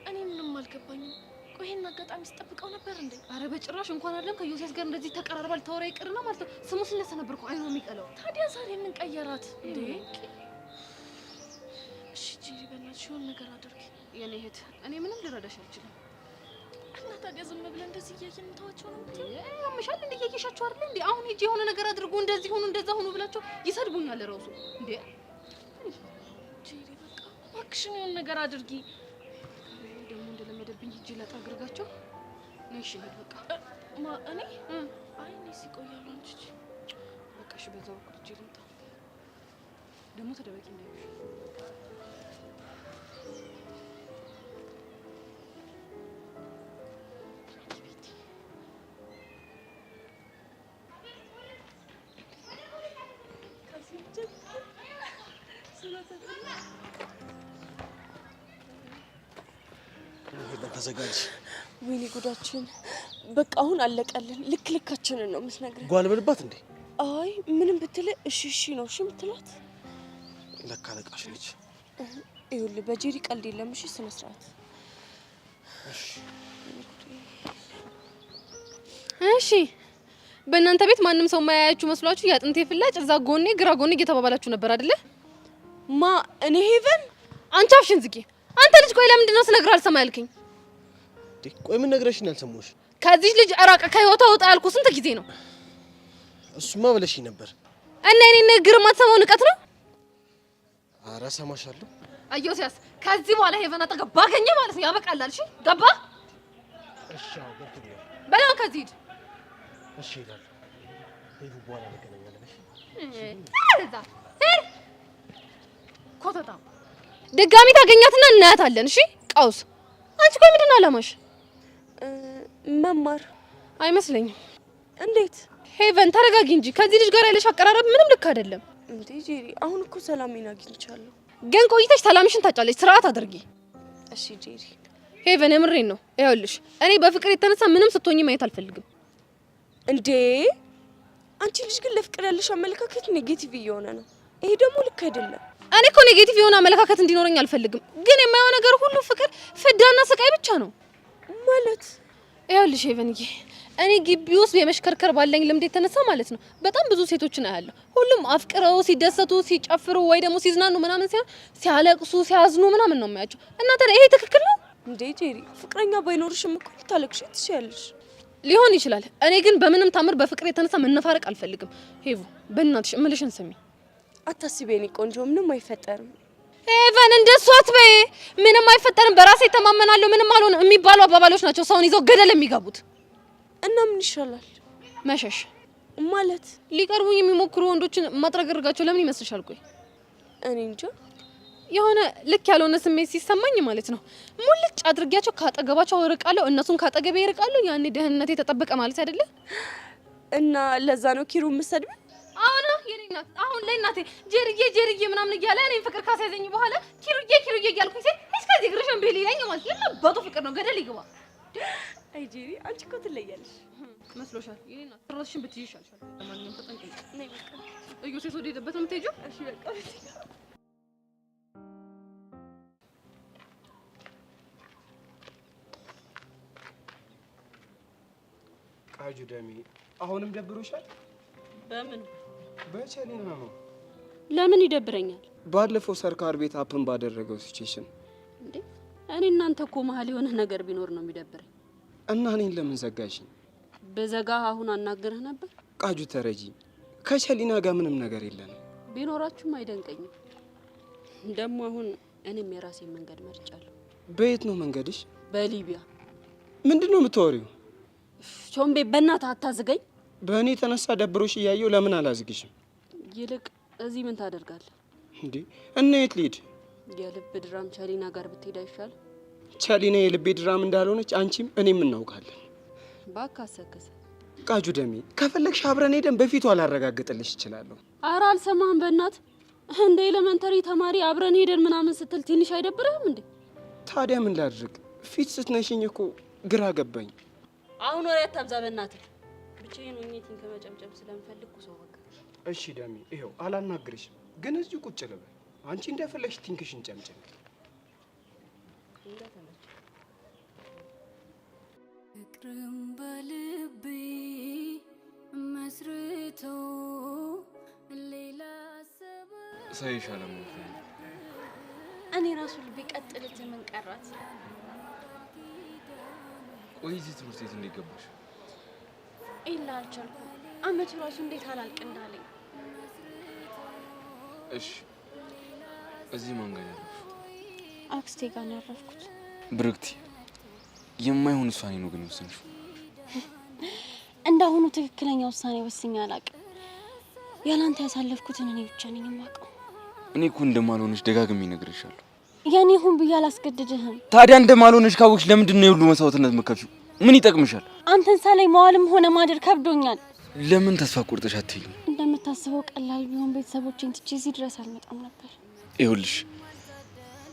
Speaker 11: እኔ ምንም አልገባኝም። ቆይ ይሄን አጋጣሚ ስጠብቀው ነበር እንዴ?
Speaker 12: አረ በጭራሽ እንኳን አይደለም ከዮሴስ ጋር እንደዚህ ተቀራርባ ልታወራ ይቅርና ማለት ነው። ስሙ ስለሰ ነበር እኮ አይኑ የሚቀለው።
Speaker 11: ታዲያ ዛሬ ምን ቀየራት እንዴ? እሺ ጄሪ በእናትሽ የሆነ ነገር አድርጊ
Speaker 12: የኔ እህት። እኔ ምንም ልረዳሽ አልችልም።
Speaker 11: እና ታዲያ ዝም ብለን እንደዚህ እያየን ተዋቸው ነው እንዴ?
Speaker 12: ያምሻል እንዴ? እያየሻቸው አይደል እንዴ? አሁን ሂጂ የሆነ ነገር አድርጉ፣ እንደዚህ ሆኑ፣ እንደዛ ሆኑ ብላቸው ይሰድቡኛል ራሱ እንዴ?
Speaker 11: ጄሪ በቃ እባክሽን የሆነ ነገር አድርጊ።
Speaker 12: ደግሞ እንደለመደብኝ ሂጂ ላጣ አድርጋቸው ነው። እሺ ሂድ በቃ።
Speaker 11: እኔ አይ እኔ ሲቆያሉ አንቺ
Speaker 12: በቃ እሺ፣ በዛው በኩል ሂጂ ልምጣ። ደግሞ ተደበቂ እንዳይሆን።
Speaker 7: ተዘጋጅ።
Speaker 8: ወይኔ ጉዳችን። በቃ አሁን አለቀልን። ልክ ልካችንን ነው የምትነግረን።
Speaker 7: ጓል በልባት እንዴ?
Speaker 8: አይ ምንም ብትል እሺ እሺ ነው እሺ የምትላት።
Speaker 7: ለካ አለቃሽ ነች።
Speaker 8: ይኸውልህ በጄሪ ቀልድ የለም እሺ፣ ስነ ስርዓት።
Speaker 12: እሺ በእናንተ ቤት ማንም ሰው ማያያችሁ መስሏችሁ ያጥንቴ ፍላጭ እዛ ጎኔ ግራ ጎኔ እየተባባላችሁ ነበር አይደለ?
Speaker 8: ማ እኔ ሄቨን?
Speaker 12: አንቺ አፍሽን ዝጊ። አንተ ልጅ ቆይ ለምንድን ነው ስነግርህ አልሰማ ያልከኝ?
Speaker 7: ቆይ ምን ነግረሽኝ አልሰማሁሽ?
Speaker 12: ከዚህ ልጅ እራቀ ከህይወቷ ወጣ ያልኩ ስንት ጊዜ ነው?
Speaker 7: እሱማ ብለሽኝ ነበር።
Speaker 12: እና እኔ ንግግር የማትሰማው ንቀት ነው?
Speaker 7: ኧረ እሰማሻለሁ።
Speaker 12: አዮሲያስ ከዚህ በኋላ ሄቨን አጠገብ ባገኘ ማለት ነው ያበቃላል። እሺ ገባ?
Speaker 7: እሺ አዎ ገብቶኛል።
Speaker 12: በላው ከዚህ ሂድ።
Speaker 7: እሺ እሄዳለሁ። ሄዱ በኋላ እንገናኛለን።
Speaker 12: እሺ ኮተታ ድጋሚ ታገኛትና እናያታለን። እሺ ቀውስ። አንቺ ቆይ ምንድን ነው አላማሽ?
Speaker 8: መማር
Speaker 12: አይመስለኝም።
Speaker 8: እንዴት?
Speaker 12: ሄቨን ተረጋጊ እንጂ ከዚህ ልጅ ጋር ያለሽ አቀራረብ ምንም ልክ አይደለም።
Speaker 8: እንዴ ጄሪ አሁን እኮ ሰላሜን አግኝቻለሁ።
Speaker 12: ግን ቆይተሽ ሰላምሽን ታጫለሽ። ስርዓት አድርጊ።
Speaker 8: እሺ ጄሪ።
Speaker 12: ሄቨን የምሬን ነው። ይኸውልሽ እኔ በፍቅር የተነሳ ምንም ስትሆኚ ማየት አልፈልግም።
Speaker 8: እንዴ አንቺ ልጅ ግን ለፍቅር ያለሽ አመለካከት ኔጌቲቭ እየሆነ ነው። ይሄ ደግሞ ልክ አይደለም።
Speaker 12: እኔ እኮ ኔጌቲቭ የሆነ አመለካከት እንዲኖረኝ አልፈልግም። ግን የማየው ነገር ሁሉ ፍቅር፣ ፍዳና ስቃይ ብቻ ነው
Speaker 8: ማለት።
Speaker 12: ይኸውልሽ ሄቨንዬ እኔ ግቢ ውስጥ የመሽከርከር ባለኝ ልምድ የተነሳ ማለት ነው በጣም ብዙ ሴቶችን አያለሁ። ሁሉም አፍቅረው ሲደሰቱ ሲጨፍሩ ወይ ደግሞ ሲዝናኑ ምናምን ሲሆን ሲያለቅሱ ሲያዝኑ ምናምን ነው የሚያቸው። እና ታዲያ ይሄ ትክክል ነው
Speaker 8: እንዴ? ጄሪ ፍቅረኛ ባይኖርሽም እኮ ልታለቅሽ ትችያለሽ።
Speaker 12: ሊሆን ይችላል። እኔ ግን በምንም ታምር በፍቅር የተነሳ መነፋረቅ አልፈልግም። ሄቭ በእናትሽ እምልሽን ስሚ።
Speaker 8: አታስቢ የኔ ቆንጆ፣ ምንም አይፈጠርም።
Speaker 12: ኤቨን እንደሱ አትበይ። ምንም አይፈጠርም፣ በራሴ ተማመናለሁ፣ ምንም አልሆነ የሚባሉ አባባሎች ናቸው ሰውን ይዘው ገደል የሚገቡት።
Speaker 8: እና ምን ይሻላል?
Speaker 12: መሸሽ
Speaker 8: ማለት
Speaker 12: ሊቀርቡኝ የሚሞክሩ ወንዶችን ማጥረግርጋቸው ለምን ይመስልሻል? ቆይ
Speaker 8: እኔ እንጃ
Speaker 12: የሆነ ልክ ያልሆነ ስሜት ሲሰማኝ ማለት ነው ሙልጭ አድርጊያቸው ካጠገባቸው እርቃለሁ፣ እነሱን ካጠገቤ ይርቃሉ። ያኔ ደህንነቴ ተጠበቀ ማለት አይደለ?
Speaker 8: እና ለዛ ነው ኪሩ የምትሰድብ?
Speaker 12: አሁን የኔ እናት አሁን ላይ እናቴ ጀርዬ ምናምን እያለ እኔን ፍቅር ካስያዘኝ በኋላ ኪሩዬ እያልኩኝ ሲል እስከዚህ ግርሽን ቤል ይለኝ ማለት የለበጡ ፍቅር ነው፣ ገደል ይግባ።
Speaker 8: አይ ጄሪ አንቺ እኮ ትለያለሽ
Speaker 12: መስሎሻል? የኔ እናት ትራስሽን ብትይዥ ይሻልሻል። ለማንኛውም ተጠንቀቂ።
Speaker 8: ነይ በቃ
Speaker 12: እዩሴስ ወደ ሄደበት ነው የምትሄጂው?
Speaker 8: እሺ በቃ
Speaker 3: ቃጁ ደሜ አሁንም ደብሮሻል?
Speaker 13: በምን
Speaker 3: በቸሊና ነው።
Speaker 13: ለምን ይደብረኛል?
Speaker 3: ባለፈው ሰርካር ቤት አፕን ባደረገው ሲቹዌሽን
Speaker 13: እንዴ እኔ እናንተ እኮ መሀል የሆነ ነገር ቢኖር ነው የሚደብረኝ።
Speaker 3: እና እኔን ለምን ዘጋሽኝ?
Speaker 13: በዘጋ አሁን አናግርህ ነበር።
Speaker 3: ቃጁ ተረጂ፣ ከቸሊና ጋር ምንም ነገር የለንም።
Speaker 13: ቢኖራችሁም አይደንቀኝም። ደግሞ አሁን እኔም የራሴን መንገድ መርጫለሁ።
Speaker 3: በየት ነው መንገድሽ?
Speaker 13: በሊቢያ።
Speaker 3: ምንድነው የምታወሪው?
Speaker 13: ቾምቤ በእናትህ አታዝገኝ።
Speaker 3: በእኔ የተነሳ ደብሮሽ እያየሁ ለምን አላዝግሽም?
Speaker 13: ይልቅ እዚህ ምን ታደርጋለህ
Speaker 3: እንዴ? እና የት ልሂድ?
Speaker 13: የልብ ድራም ቸሊና ጋር ብትሄድ አይሻል?
Speaker 3: ቸሊና የልቤ ድራም እንዳልሆነች አንቺም እኔም እናውቃለን።
Speaker 13: ባካሰከሰ
Speaker 3: ቃጁ ደሜ ከፈለግሽ አብረን ሄደን በፊቱ አላረጋግጥልሽ እችላለሁ።
Speaker 13: ኧረ አልሰማህም በእናትህ። እንደ ኤሌመንተሪ ተማሪ አብረን ሄደን ምናምን ስትል ትንሽ አይደብርህም እንዴ?
Speaker 3: ታዲያ ምን ላድርግ? ፊት ስትነሽኝ እኮ ግራ ገባኝ።
Speaker 13: አሁን ወሬ አታብዛ በእናትህ። ብቻዬን ሆኜ ቲንክ መጨምጨም ስለምፈልግ ሰው በቃ።
Speaker 3: እሺ ደሜ ይኸው አላናግርሽም፣ ግን እዚሁ ቁጭ ልበል። አንቺ እንደፈለግሽ ቲንክሽን ጨምጨም።
Speaker 2: ፍቅርም በልቤ መስርቶ ሌላ ሰበብ
Speaker 3: ሳይሻለ
Speaker 11: እኔ ራሱ ልቤ ቀጥልት ምን ቀራት?
Speaker 3: ቆይ እዚህ ትምህርት ቤት እንዴት ገባሽ?
Speaker 11: ኢላ አልቻልኩም። አመቱ ራሱ እንዴት አላልቅ እንዳለኝ።
Speaker 3: እሺ እዚህ ማን ጋር ያረፍሽ?
Speaker 11: አክስቴ ጋር ነው ያረፍኩት።
Speaker 3: ብርክቲ የማይሆን ውሳኔ ነው ግን ወሰንሽው።
Speaker 11: እንዳሁኑ ትክክለኛ ውሳኔ ወስኜ አላውቅም። ያላንተ ያሳለፍኩትን እኔ ብቻ ነኝ የማውቀው።
Speaker 3: እኔ እኮ እንደማልሆንሽ ደጋግሜ እነግርሻለሁ።
Speaker 11: ያኔ ሁን ብዬ አላስገድድህም።
Speaker 3: ታዲያ እንደማልሆንሽ ካወቅሽ ለምንድን ነው የሁሉ መስዋዕትነት መከፍሽው? ምን ይጠቅምሻል?
Speaker 11: አንተን ሳላይ መዋልም ሆነ ማደር ከብዶኛል።
Speaker 3: ለምን ተስፋ ቆርጠሽ አትይኝ?
Speaker 11: እንደምታስበው ቀላል ቢሆን ቤተሰቦቼን ትቼ እዚህ ድረስ አልመጣም ነበር።
Speaker 3: ይኸውልሽ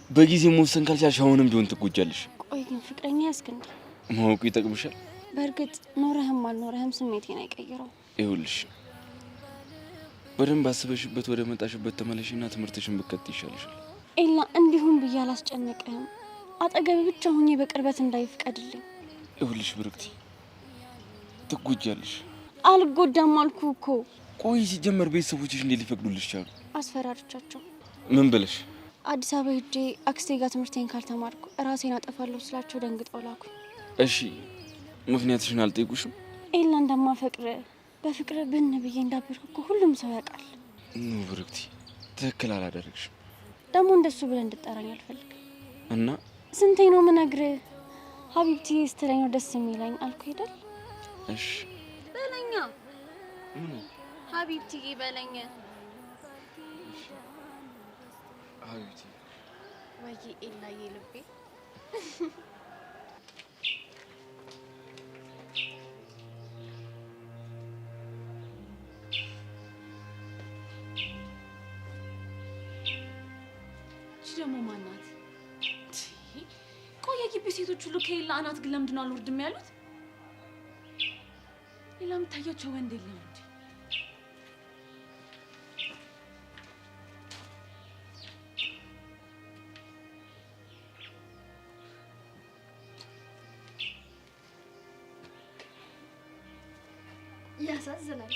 Speaker 3: በጊዜ መወሰን ካልቻልሽ አሁንም ቢሆን ትጎጃለሽ።
Speaker 11: ቆይ ግን ፍቅረኛ ያዝክ እንዴ?
Speaker 3: ማወቁ ይጠቅምሻል?
Speaker 11: በእርግጥ ኖረህም አልኖረህም ስሜቴን አይቀይረው።
Speaker 3: ይኸውልሽ በደንብ አስበሽበት ወደ መጣሽበት ተመለሽና ትምህርትሽን ብትቀጥ ይሻልሻል።
Speaker 11: ኤላ እንዲሁም ብዬ አላስጨንቅህም። አጠገብ ብቻ ሆኜ በቅርበት እንዳይፍቀድልኝ።
Speaker 3: ይኸውልሽ ብርክቲ ትጎጃለሽ።
Speaker 11: አልጎዳም አልኩ እኮ።
Speaker 3: ቆይ ሲጀመር ቤተሰቦችሽ እንዴት ሊፈቅዱልሽ ቻሉ?
Speaker 11: አስፈራርቻቸው።
Speaker 3: ምን ብለሽ?
Speaker 11: አዲስ አበባ ሄጄ አክስቴ ጋር ትምህርቴን ካልተማርኩ ራሴን አጠፋለሁ ስላቸው ደንግጠው ላኩ።
Speaker 3: እሺ ምክንያትሽን አልጠይቁሽም?
Speaker 11: ኤላ እንደማፈቅር በፍቅር ብን ብዬ እንዳበርኩ እኮ ሁሉም ሰው ያውቃል።
Speaker 3: ኖ ብርክቲ ትክክል አላደረግሽም።
Speaker 11: ደግሞ እንደሱ ብለህ እንድጠራኝ አልፈልግም።
Speaker 3: እና
Speaker 11: ስንቴ ነው የምነግርህ? ሀቢብቲ ስትለኝ ነው ደስ የሚለኝ አልኩ አይደል?
Speaker 3: እሺ
Speaker 11: በለኛ። ሀቢብቲ በለኝ።
Speaker 3: ሀቢብቲ
Speaker 11: ወይ ኤላዬ ልቤ።
Speaker 12: ደግሞ ማናት? ቆይ የግቢ ሴቶች ሁሉ ከሌላ አናት ግን ለምንድን ነው አልወርድም ያሉት? ሌላ የምታያቸው ወንድ የለም እንዴ?
Speaker 1: ያሳዝናል።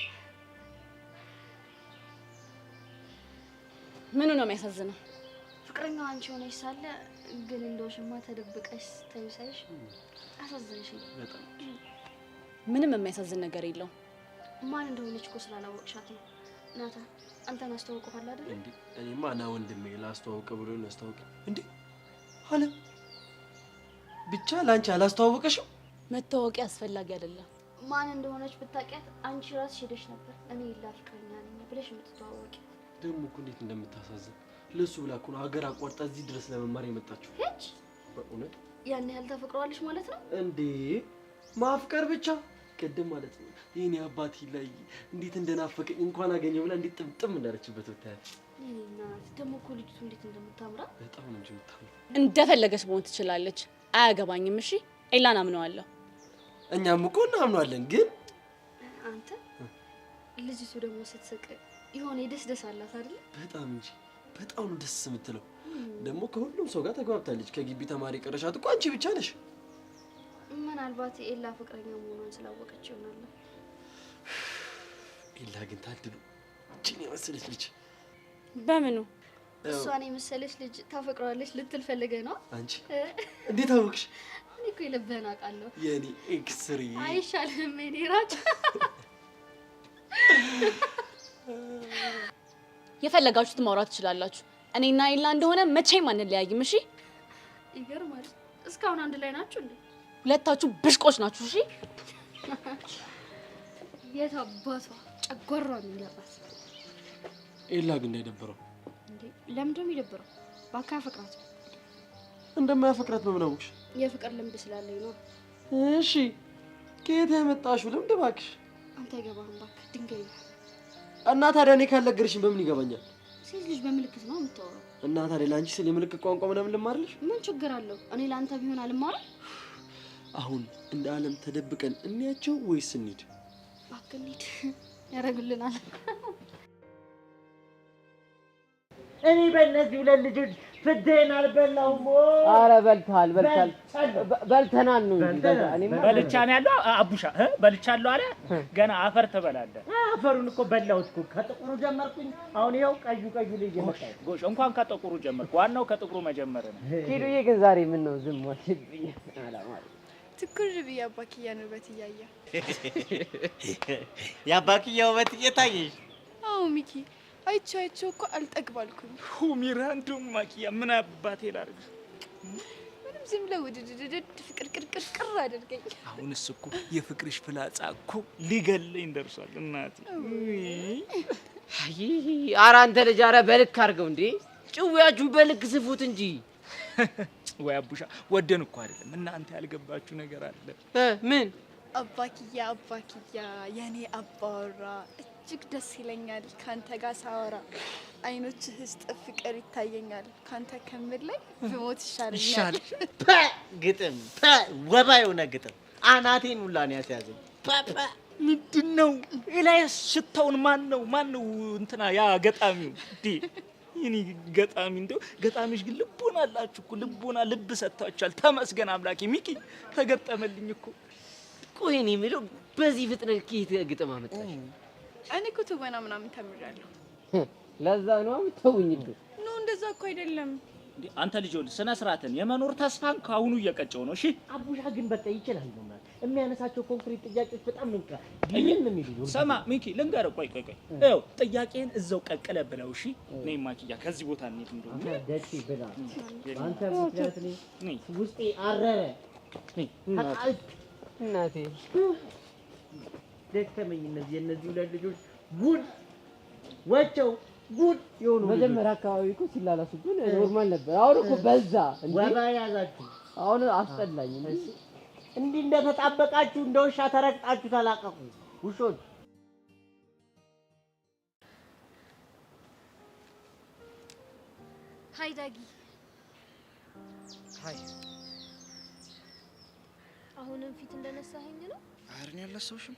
Speaker 13: ምኑ ነው የሚያሳዝነው?
Speaker 1: ፍቅረኛው አንቺ ሆነሽ ሳለ ግን እንደውሽማ ተደብቀሽ ተይሳይሽ አሳዘንሽኝ
Speaker 7: በጣም።
Speaker 13: ምንም የሚያሳዝን ነገር የለውም።
Speaker 1: ማን እንደሆነች እኮ ስላላወቅሻት ነው። ናታ አንተን አስተዋውቀዋል አይደል?
Speaker 7: እንዴ እኔማ ና ወንድሜ ላስተዋውቅ ብሎ ነው ያስተዋውቅ። እንዴ አለ ብቻ ላንቺ አላስተዋወቀሽም?
Speaker 13: መታወቂያ አስፈላጊ አይደለም።
Speaker 1: ማን እንደሆነች ብታውቂያት አንቺ ራስሽ ሄደሽ ነበር እኔ ፍቅረኛ ነኝ ብለሽ የምትተዋወቂ።
Speaker 7: ደግሞ እኮ እንዴት እንደምታሳዝን ለሱ ብላ እኮ ነው ሀገር አቋርጣ እዚህ ድረስ ለመማር የመጣችው።
Speaker 1: ሄች
Speaker 7: በእውነት
Speaker 1: ያን ያህል ተፈቅረዋለሽ ማለት ነው
Speaker 7: እንዴ? ማፍቀር ብቻ ቅድም ማለት ነው የኔ አባቴ ላይ እንዴት እንደናፈቀኝ እንኳን አገኘው ብላ እንዴት ጥምጥም እንዳለችበት ብታያት።
Speaker 1: እኔና ደግሞ እኮ ልጅቱ እንዴት እንደምታምራ
Speaker 7: በጣም ነው እንጂ የምታምራ።
Speaker 13: እንደፈለገች መሆን ትችላለች፣ አያገባኝም። እሺ ኤላን አምነዋለሁ።
Speaker 7: እኛም እኮ እናምነዋለን። ግን
Speaker 1: አንተ ልጅቱ ደግሞ ስትስቅ የሆነ ደስ አላት አይደል?
Speaker 7: በጣም እንጂ በጣም ነው ደስ የምትለው። ደግሞ ከሁሉም ሰው ጋር ተግባብታለች። ከግቢ ተማሪ ቀረሻት እኮ አንቺ ብቻ ነሽ።
Speaker 1: ምናልባት ኤላ ፍቅረኛ መሆኗን ስላወቀች ይሆናል።
Speaker 7: ኤላ ግን ታድሉ እቺን የመሰለች ልጅ
Speaker 13: በምኑ
Speaker 1: እሷን የመሰለች ልጅ ታፈቅረዋለች ልትል ፈልገህ ነው?
Speaker 7: አንቺ እንዴት አወቅሽ?
Speaker 1: እኔ እኮ የልብህን አውቃለሁ።
Speaker 7: የኔ ኤክስሪ
Speaker 1: አይሻልም? እኔ ራጭ
Speaker 13: የፈለጋችሁት ማውራት ትችላላችሁ። እኔና ኤላ እንደሆነ መቼም አንለያይም። እሺ
Speaker 1: ይገርማል። እስካሁን አንድ ላይ ናችሁ እንዴ?
Speaker 13: ሁለታችሁ ብሽቆች ናችሁ። እሺ
Speaker 1: የት አባቷ ጨጓራው የሚያባት
Speaker 7: ኤላ ግን እንዳይደብረው
Speaker 1: እንዴ? ለምንድን ነው የሚደብረው? ባካ ያፈቅራት
Speaker 7: እንደማያፈቅራት በምን አወቅሽ?
Speaker 1: የፍቅር ልምድ ስላለኝ ነው።
Speaker 7: እሺ ከየት ያመጣሽው ልምድ እባክሽ?
Speaker 1: አንተ አይገባህም እባክህ ድንጋይ ነህ።
Speaker 7: እና ታዲያ እኔ ካልነገርሽኝ በምን ይገባኛል?
Speaker 1: ሴት ልጅ በምልክት ነው የምታወራው።
Speaker 7: እና ታዲያ ለአንቺ ስለ የምልክት ቋንቋ ምናምን ልማርልሽ?
Speaker 1: ምን ችግር አለው? እኔ ለአንተ ቢሆን አልማርም።
Speaker 7: አሁን እንደ ዓለም ተደብቀን እንያቸው ወይስ እንሂድ?
Speaker 1: እባክህ እንሂድ፣ ያደርጉልናል።
Speaker 9: እኔ በእነዚህ ሁለት ልጆች ፍትህን አልበላሁም።
Speaker 14: ኧረ በልተሃል በልተናል ነው እንጂ
Speaker 5: በልቻን ያለው አቡሻ በልቻለሁ አለ። ገና አፈር ትበላለህ።
Speaker 9: አፈሩን እኮ በላሁት እኮ ከጥቁሩ ጀመርኩኝ። አሁን ይኸው ቀዩ ልጅ መጣ።
Speaker 5: ጎሽ እንኳን ከጥቁሩ ጀመርኩ። ዋናው ከጥቁሩ መጀመር ነው።
Speaker 14: ኪዱዬ ግን ዛሬ ምን ነው ዝም ዋልሽብኝ?
Speaker 10: ትኩር ብዬ አባክያን ውበት እያየ
Speaker 9: የአባክያ ውበት እየታየሽ?
Speaker 10: አዎ ሚኪ አይቼው እኮ አልጠግባልኩኝ።
Speaker 5: ሚራንዱ ማኪያ ምን አባቴ ላድርግ?
Speaker 10: ምንም ዝም ብለህ ውድድድድ ፍቅር ቅርቅር አድርገኝ።
Speaker 5: አሁንስ እኮ የፍቅርሽ ፍላጻ እኮ ሊገለኝ ደርሷል እናቴ።
Speaker 9: አይ ኧረ አንተ ልጅ ኧረ በልክ አድርገው እንዴ! ጭውያችሁን በልክ ስፉት እንጂ።
Speaker 5: ወይ አቡሻ ወደን እኮ አይደለም። እናንተ ያልገባችሁ ነገር አለ።
Speaker 9: ምን?
Speaker 10: አባክያ የኔ አባወራ እጅግ ደስ ይለኛል ካንተ ጋር ሳወራ። አይኖችህ ውስጥ ፍቅር ይታየኛል። ካንተ ከምር ላይ ብሞት ይሻለኛል።
Speaker 9: ግጥም ወባ የሆነ ግጥም አናቴን ሁላ ነው ያስያዘኝ።
Speaker 5: ምንድነው? ኤላይስ ሽታውን ማን ነው እንትና ያ ገጣሚው እንዴ? ይሄ ገጣሚ እንደው ገጣሚሽ ግን ልቦና አላችሁ እኮ ልቦና ልብ ሰጥታችኋል። ተመስገን አምላኬ። ሚኪ ተገጠመልኝ እኮ።
Speaker 9: ቆይ እኔ የምለው በዚህ ፍጥነት ከየት ግጥም አመጣሽ?
Speaker 10: እኔ እኮ ትወና ምናምን ተምሬያለሁ።
Speaker 14: ለዛ ነው የምትተውኝብኝ?
Speaker 10: ኖ እንደዛ እኮ አይደለም።
Speaker 5: እንዴ አንተ ልጅ ወል ስነ ስርዓትን የመኖር ተስፋን ካሁኑ እየቀጨው ነው። እሺ
Speaker 9: አቡሻ ግን በቃ ይችላል ነው ማለት የሚያነሳቸው ኮንክሪት ጥያቄዎች በጣም ነው ይሄን ነው የሚሉ።
Speaker 5: ሰማ ሚኪ ልንገርህ፣ ቆይ ይኸው ጥያቄን እዛው ቀቅለ ብለው። እሺ ነይ ማኪያ ከዚህ ቦታ እንሂድ። እንደው
Speaker 9: ደስ ይበላ አንተ ምክንያት ነኝ ውስጤ አረረ።
Speaker 14: እናቴ
Speaker 9: ደከመኝ። እነዚህ ሁለት ልጆች ጉድ ወቸው ጉድ የሆኑ
Speaker 14: መጀመሪያ አካባቢ እኮ ሲላላሱብን ኖርማል ነበር። አሁን እኮ በዛ
Speaker 9: ወባ ያዛችሁ።
Speaker 14: አሁን አስጠላኝ።
Speaker 9: እንዲህ እንደተጣበቃችሁ እንደ ውሻ ተረግጣችሁ ተላቀቁ ውሾች።
Speaker 11: ሀይ ዳጊ።
Speaker 6: ሀይ።
Speaker 11: አሁንም ፊት እንደነሳኸኝ ነው?
Speaker 6: ኧረ እኔ አልነሳሁሽም።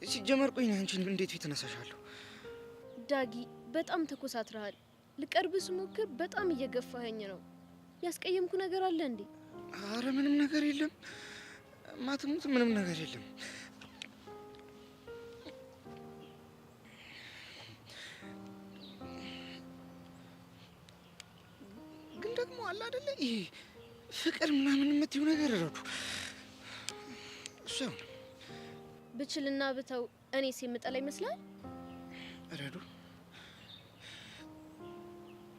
Speaker 6: ሲጀመር ቆይ አንቺ እንዴት ፊት እነሳሻለሁ?
Speaker 11: ዳጊ በጣም ተኮሳትረሃል። ልቀርብህ ስሞክር በጣም እየገፋኸኝ ነው። ያስቀየምኩ ነገር አለ እንዴ?
Speaker 6: ኧረ ምንም ነገር የለም። ማትሙት ምንም ነገር የለም።
Speaker 15: ግን ደግሞ አለ አይደለ ይሄ ፍቅር ምናምን የምትይው ነገር ረዱ እሱ
Speaker 8: ብችልና ብተው እኔስ የምጠላ ይመስላል?
Speaker 15: ረዱ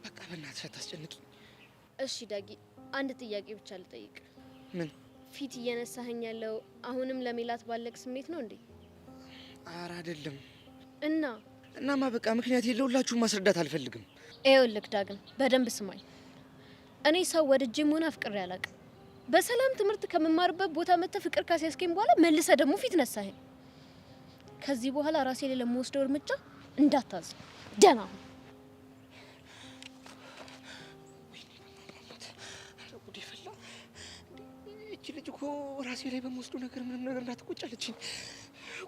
Speaker 15: በቃ በእናትሽ አታስጨንቂኝ።
Speaker 8: እሺ ዳጊ፣ አንድ ጥያቄ ብቻ ልጠይቅ።
Speaker 15: ምን?
Speaker 8: ፊት እየነሳኸኝ ያለው አሁንም ለሜላት ባለቅ ስሜት ነው እንዴ?
Speaker 15: ኧረ አይደለም።
Speaker 8: እናማ
Speaker 15: በቃ ምክንያት የለውላችሁም ማስረዳት አልፈልግም።
Speaker 8: ይኸውልህ ዳግም በደንብ ስማኝ። እኔ ሰው ወድጄም ሆነ አፍቅሬ አላውቅም። በሰላም ትምህርት ከመማርበት ቦታ መጥተህ ፍቅር ካስያዝከኝ በኋላ መልሰህ ደግሞ ፊት ነሳኸኝ። ከዚህ በኋላ ራሴ ላይ ለምወስደው እርምጃ እንዳታዝ። ደህና ሁን።
Speaker 15: እቺ ልጅ እኮ ራሴ ላይ በምወስደው ነገር ምንም ነገር እንዳትቆጫለችኝ።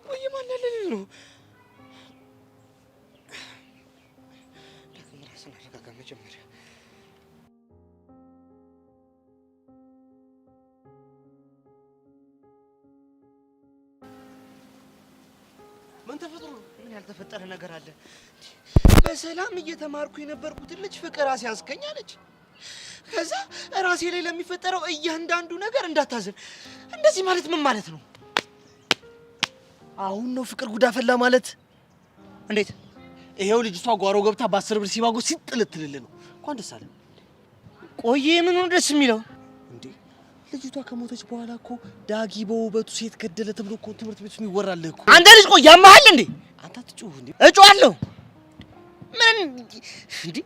Speaker 15: ቆይ ማን ያለልኝ ነው? ዳግም ራስን አረጋጋ መጀመሪያ።
Speaker 6: ምን ተፈጥሮ ነው?
Speaker 15: ምን ያልተፈጠረ ነገር አለ? በሰላም እየተማርኩ የነበርኩትን ልጅ ፍቅር አስያዝከኝ አለች። ከዛ ራሴ ላይ ለሚፈጠረው እያንዳንዱ ነገር እንዳታዝን። እንደዚህ ማለት ምን ማለት ነው?
Speaker 6: አሁን ነው ፍቅር ጉዳ ፈላ ማለት? እንዴት? ይሄው ልጅቷ ጓሮ ገብታ በ10 ብር ሲባጎ ሲጥልትልል ነው። እንኳን ደስ አለ።
Speaker 15: ቆይ ምን ነው ደስ የሚለው?
Speaker 6: እንዴ ልጅቷ ከሞተች በኋላ እኮ ዳጊ በውበቱ ሴት ገደለ ተብሎ እኮ ትምህርት ቤቱ ይወራል እኮ።
Speaker 15: አንተ ልጅ ቆይ ያማሃል እንዴ?
Speaker 6: አንተ አትጩህ እንዴ?
Speaker 15: እጮሃለሁ። ምን እንዴ?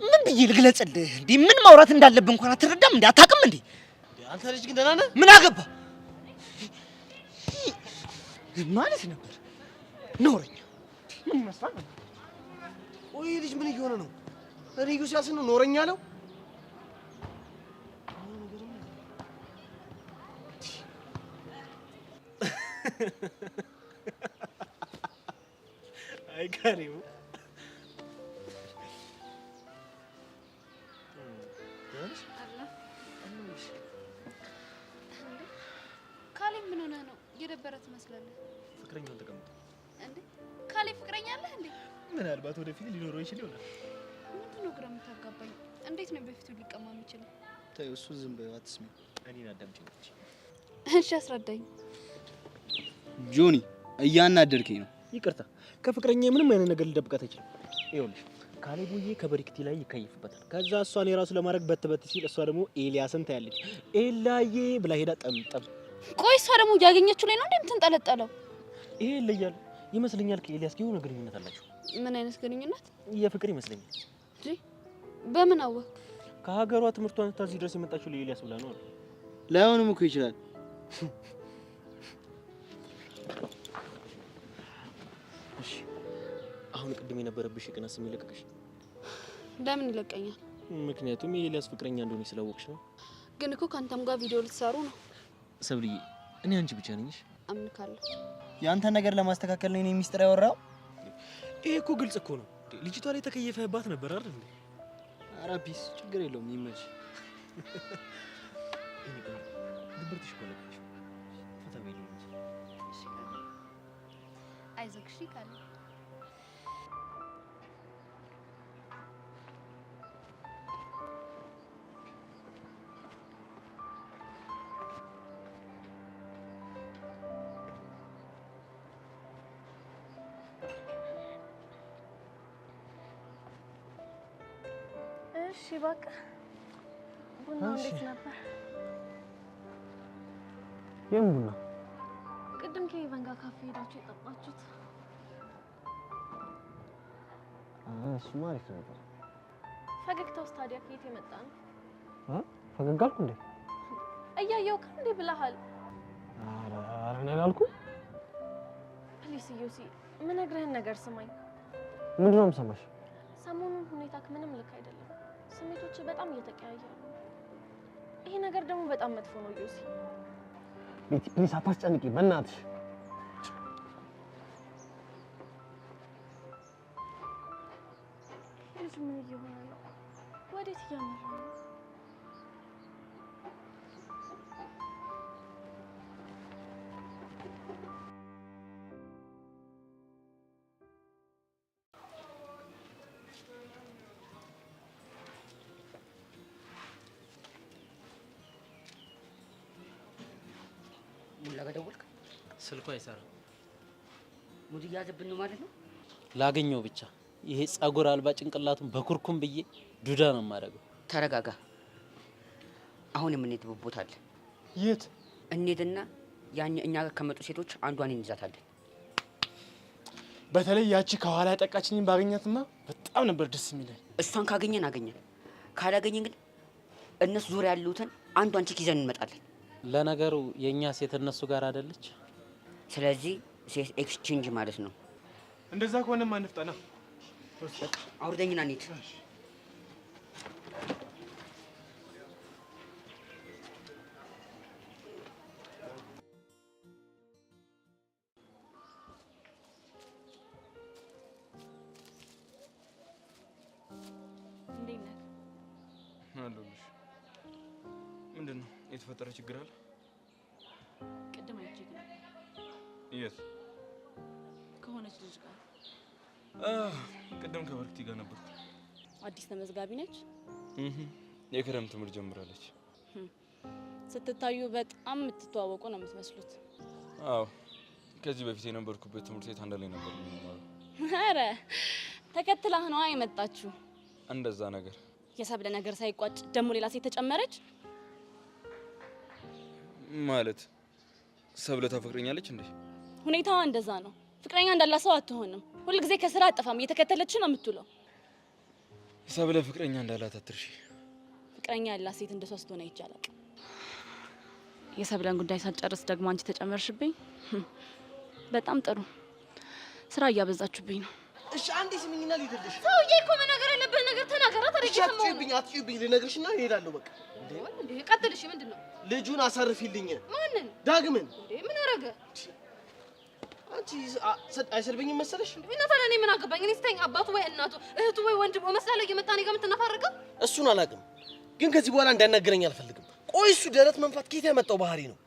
Speaker 15: ምን ብዬ ልግለጽልህ እንዴ? ምን ማውራት እንዳለብህ እንኳን አትረዳም እንዴ? አታውቅም እንዴ?
Speaker 6: አንተ ልጅ ግን ደህና ነህ?
Speaker 15: ምን አገባ ማለት ነበር? ኖረኛ ምን ይመስላል?
Speaker 6: ቆይ ልጅ ምን እየሆነ ነው? ሪዩ ሲያስ ነው ኖረኛ ነው?
Speaker 4: አይ ካሪው
Speaker 1: ካሌብ ምን ሆነህ ነው? የደበረ ትመስላለህ።
Speaker 4: ፍቅረኛውን ተቀምጦ
Speaker 1: እንዴ ካሌብ ፍቅረኛ አለህ እንዴ?
Speaker 4: ምናልባት ወደፊት ሊኖረው ይችል ይሆናል።
Speaker 1: ምንድን ነው ግራ የምታጋባኝ? እንዴት ነው በፊቱ ሊቀማ የሚችለው?
Speaker 6: ተይው፣ እሱ ዝም በይው፣ አትስሚው።
Speaker 4: እኔን አዳምጪኝ።
Speaker 1: እሺ አስረዳኝ።
Speaker 6: ጆኒ እያናደርከኝ ነው።
Speaker 4: ይቅርታ፣ ከፍቅረኛ ምንም አይነት ነገር ልደብቃት አይችልም። ይኸውልሽ ካሌቡዬ ከበሪክቲ ላይ ይከይፍበታል። ከዛ እሷን የራሱ ለማድረግ በትበት ሲል እሷ ደግሞ ኤልያስን ታያለች። ኤላዬ ብላ ሄዳ ጠምጠም።
Speaker 1: ቆይ እሷ ደግሞ እያገኘችው ላይ ነው እንዴ የምትንጠለጠለው?
Speaker 4: ይሄ ይለያል ይመስለኛል። ከኤልያስ ጋር የሆነ ግንኙነት አላቸው።
Speaker 1: ምን አይነት ግንኙነት?
Speaker 4: የፍቅር ይመስለኛል።
Speaker 1: እንዴ በምን አወቅ?
Speaker 4: ከሀገሯ ትምህርቷን ታዚህ ድረስ የመጣችው ለኤልያስ ብላ ነው አሉ።
Speaker 6: ላይሆንም እኮ ይችላል።
Speaker 4: እሺ አሁን ቅድም የነበረብሽ የቅናት ስሜት ለቀቀሽ?
Speaker 1: ለምን ይለቀኛል?
Speaker 4: ምክንያቱም የኤልያስ ፍቅረኛ እንደሆነ ስላወቅሽ ነው።
Speaker 1: ግን እኮ ካንተም ጋር ቪዲዮ ልትሰሩ ነው።
Speaker 4: ሰብልዬ እኔ አንቺ ብቻ ነኝሽ።
Speaker 1: አምንካለሁ።
Speaker 6: ያንተ ነገር ለማስተካከል ነው እኔ ሚስጥር ያወራው።
Speaker 4: ይሄ እኮ ግልጽ እኮ ነው። ልጅቷ ላይ ተከየፈህባት ነበር አይደል እንዴ?
Speaker 6: ኧረ ፒስ፣ ችግር የለውም ይመች።
Speaker 4: እኔ ቆይ ድብርትሽ እኮ ለቀሽ ፈታ በይልኝ እንጂ።
Speaker 1: እሺ አይዞህ። እሺ ካለ
Speaker 8: እሺ በቃ ቡናው እንዴት ነበር?
Speaker 4: የምን ቡና?
Speaker 8: ቅድም ከኢቫን ጋር ካፌ ሄዳችሁ የጠጣችሁት?
Speaker 4: እሱማ አሪፍ ነበር።
Speaker 8: ፈገግታውስ ታዲያ ከየት የመጣ ነው?
Speaker 4: ፈገግ አልኩ እንዴ?
Speaker 8: እያየው እንዴ ብለሃል?
Speaker 4: ኧረ እኔ አላልኩም።
Speaker 8: ፕሊስ ዩሲ፣ የምነግርህን ነገር ስማኝ።
Speaker 4: ምንድን ነው የምሰማሽ?
Speaker 8: ሰሞኑን ሁኔታክ ምንም ልክ አይደለም። ስሜቶች በጣም እየተቀያየሩ ነው። ይሄ ነገር ደግሞ በጣም መጥፎ ነው ዩሲ።
Speaker 4: ቤቲ ፕሊስ አታስጨንቂ በእናትሽ።
Speaker 8: ልጁ ምን እየሆነ ነው? ወዴት እያመራ ነው?
Speaker 4: ስልኩ አይሰራም።
Speaker 9: ሙድ እያዘብን ነው ማለት ነው።
Speaker 4: ላገኘው ብቻ ይሄ ጸጉር አልባ ጭንቅላቱን በኩርኩም ብዬ ዱዳ ነው የማደርገው።
Speaker 9: ተረጋጋ። አሁን የምንሄድበት ቦታ አለ።
Speaker 4: የት
Speaker 9: እንሄድና እኛ ጋር ከመጡ ሴቶች አንዷን እንይዛታለን።
Speaker 7: በተለይ ያቺ ከኋላ ያጠቃችኝን ባገኛትማ በጣም ነበር ደስ የሚለኝ።
Speaker 9: እሷን ካገኘን አገኘን፣ ካላገኘን ግን እነሱ ዙሪያ ያሉትን አንዷን ቺክ ይዘን እንመጣለን።
Speaker 4: ለነገሩ የኛ ሴት እነሱ ጋር አይደለች።
Speaker 9: ስለዚህ ሴት ኤክስቼንጅ ማለት ነው።
Speaker 7: እንደዛ ከሆነማ እንፍጠና።
Speaker 9: አውርደኝና እንሂድ።
Speaker 3: አለሁልሽ። ምንድን ነው የተፈጠረ ችግር አለ?
Speaker 13: ቅድም አይቼክ ነው
Speaker 3: የት?
Speaker 13: ከሆነች ልጅ ጋር
Speaker 3: ቅድም ከበርክቲ ጋር ነበርኩ።
Speaker 13: አዲስ ተመዝጋቢ ነች።
Speaker 3: የክረምት ትምህርት ጀምራለች።
Speaker 13: ስትታዩ በጣም የምትተዋወቁ ነው የምትመስሉት።
Speaker 3: አዎ ከዚህ በፊት የነበርኩበት ትምህርት ቤት አንድ ላይ ነበር የምንማረው።
Speaker 13: ኧረ ተከትላህ ነዋ የመጣችሁ።
Speaker 3: እንደዛ ነገር
Speaker 13: የሰብለ ነገር ሳይቋጭ ደግሞ ሌላ ሴት ተጨመረች
Speaker 3: ማለት። ሰብለ ታፈቅረኛለች እንዴ?
Speaker 13: ሁኔታዋ እንደዛ ነው። ፍቅረኛ እንዳላት ሰው አትሆንም። ሁልጊዜ ከስራ አጠፋም እየተከተለች ነው የምትውለው።
Speaker 3: ሰብለ ፍቅረኛ እንዳላት አትርሺ።
Speaker 13: ፍቅረኛ ያላት ሴት እንደሷ ስትሆን አይቻላል። የሰብለን ጉዳይ ሳትጨርስ ደግሞ አንቺ ተጨመርሽብኝ። በጣም ጥሩ ስራ እያበዛችሁብኝ ነው።
Speaker 6: እሺ አንዴ ስሚኝና ልሂድልሽ።
Speaker 8: ሰውዬ እኮ መናገር ያለብህን ነገር ተናገራ።
Speaker 6: አትጩይብኝ ልነግርሽና እሄዳለሁ። በቃ
Speaker 8: እንዴ ቀጥል። እሺ ምንድን ነው?
Speaker 6: ልጁን አሳርፊልኝ።
Speaker 8: ማንን?
Speaker 6: ዳግምን።
Speaker 8: እንዴ ምን አረገ?
Speaker 6: አንቺ አይሰድበኝም መሰለሽ?
Speaker 8: እና ታዲያ እኔ ምን አገባኝ? እኔ ስተኝ አባቱ ወይ እናቱ እህቱ ወይ ወንድሙ መስላለሁ እየመጣ እኔ ጋር የምትነፋረቀው።
Speaker 6: እሱን አላውቅም፣ ግን ከዚህ በኋላ እንዳናገረኝ አልፈልግም። ቆይ እሱ ደረት መንፋት ከየት ያመጣው ባህሪ ነው?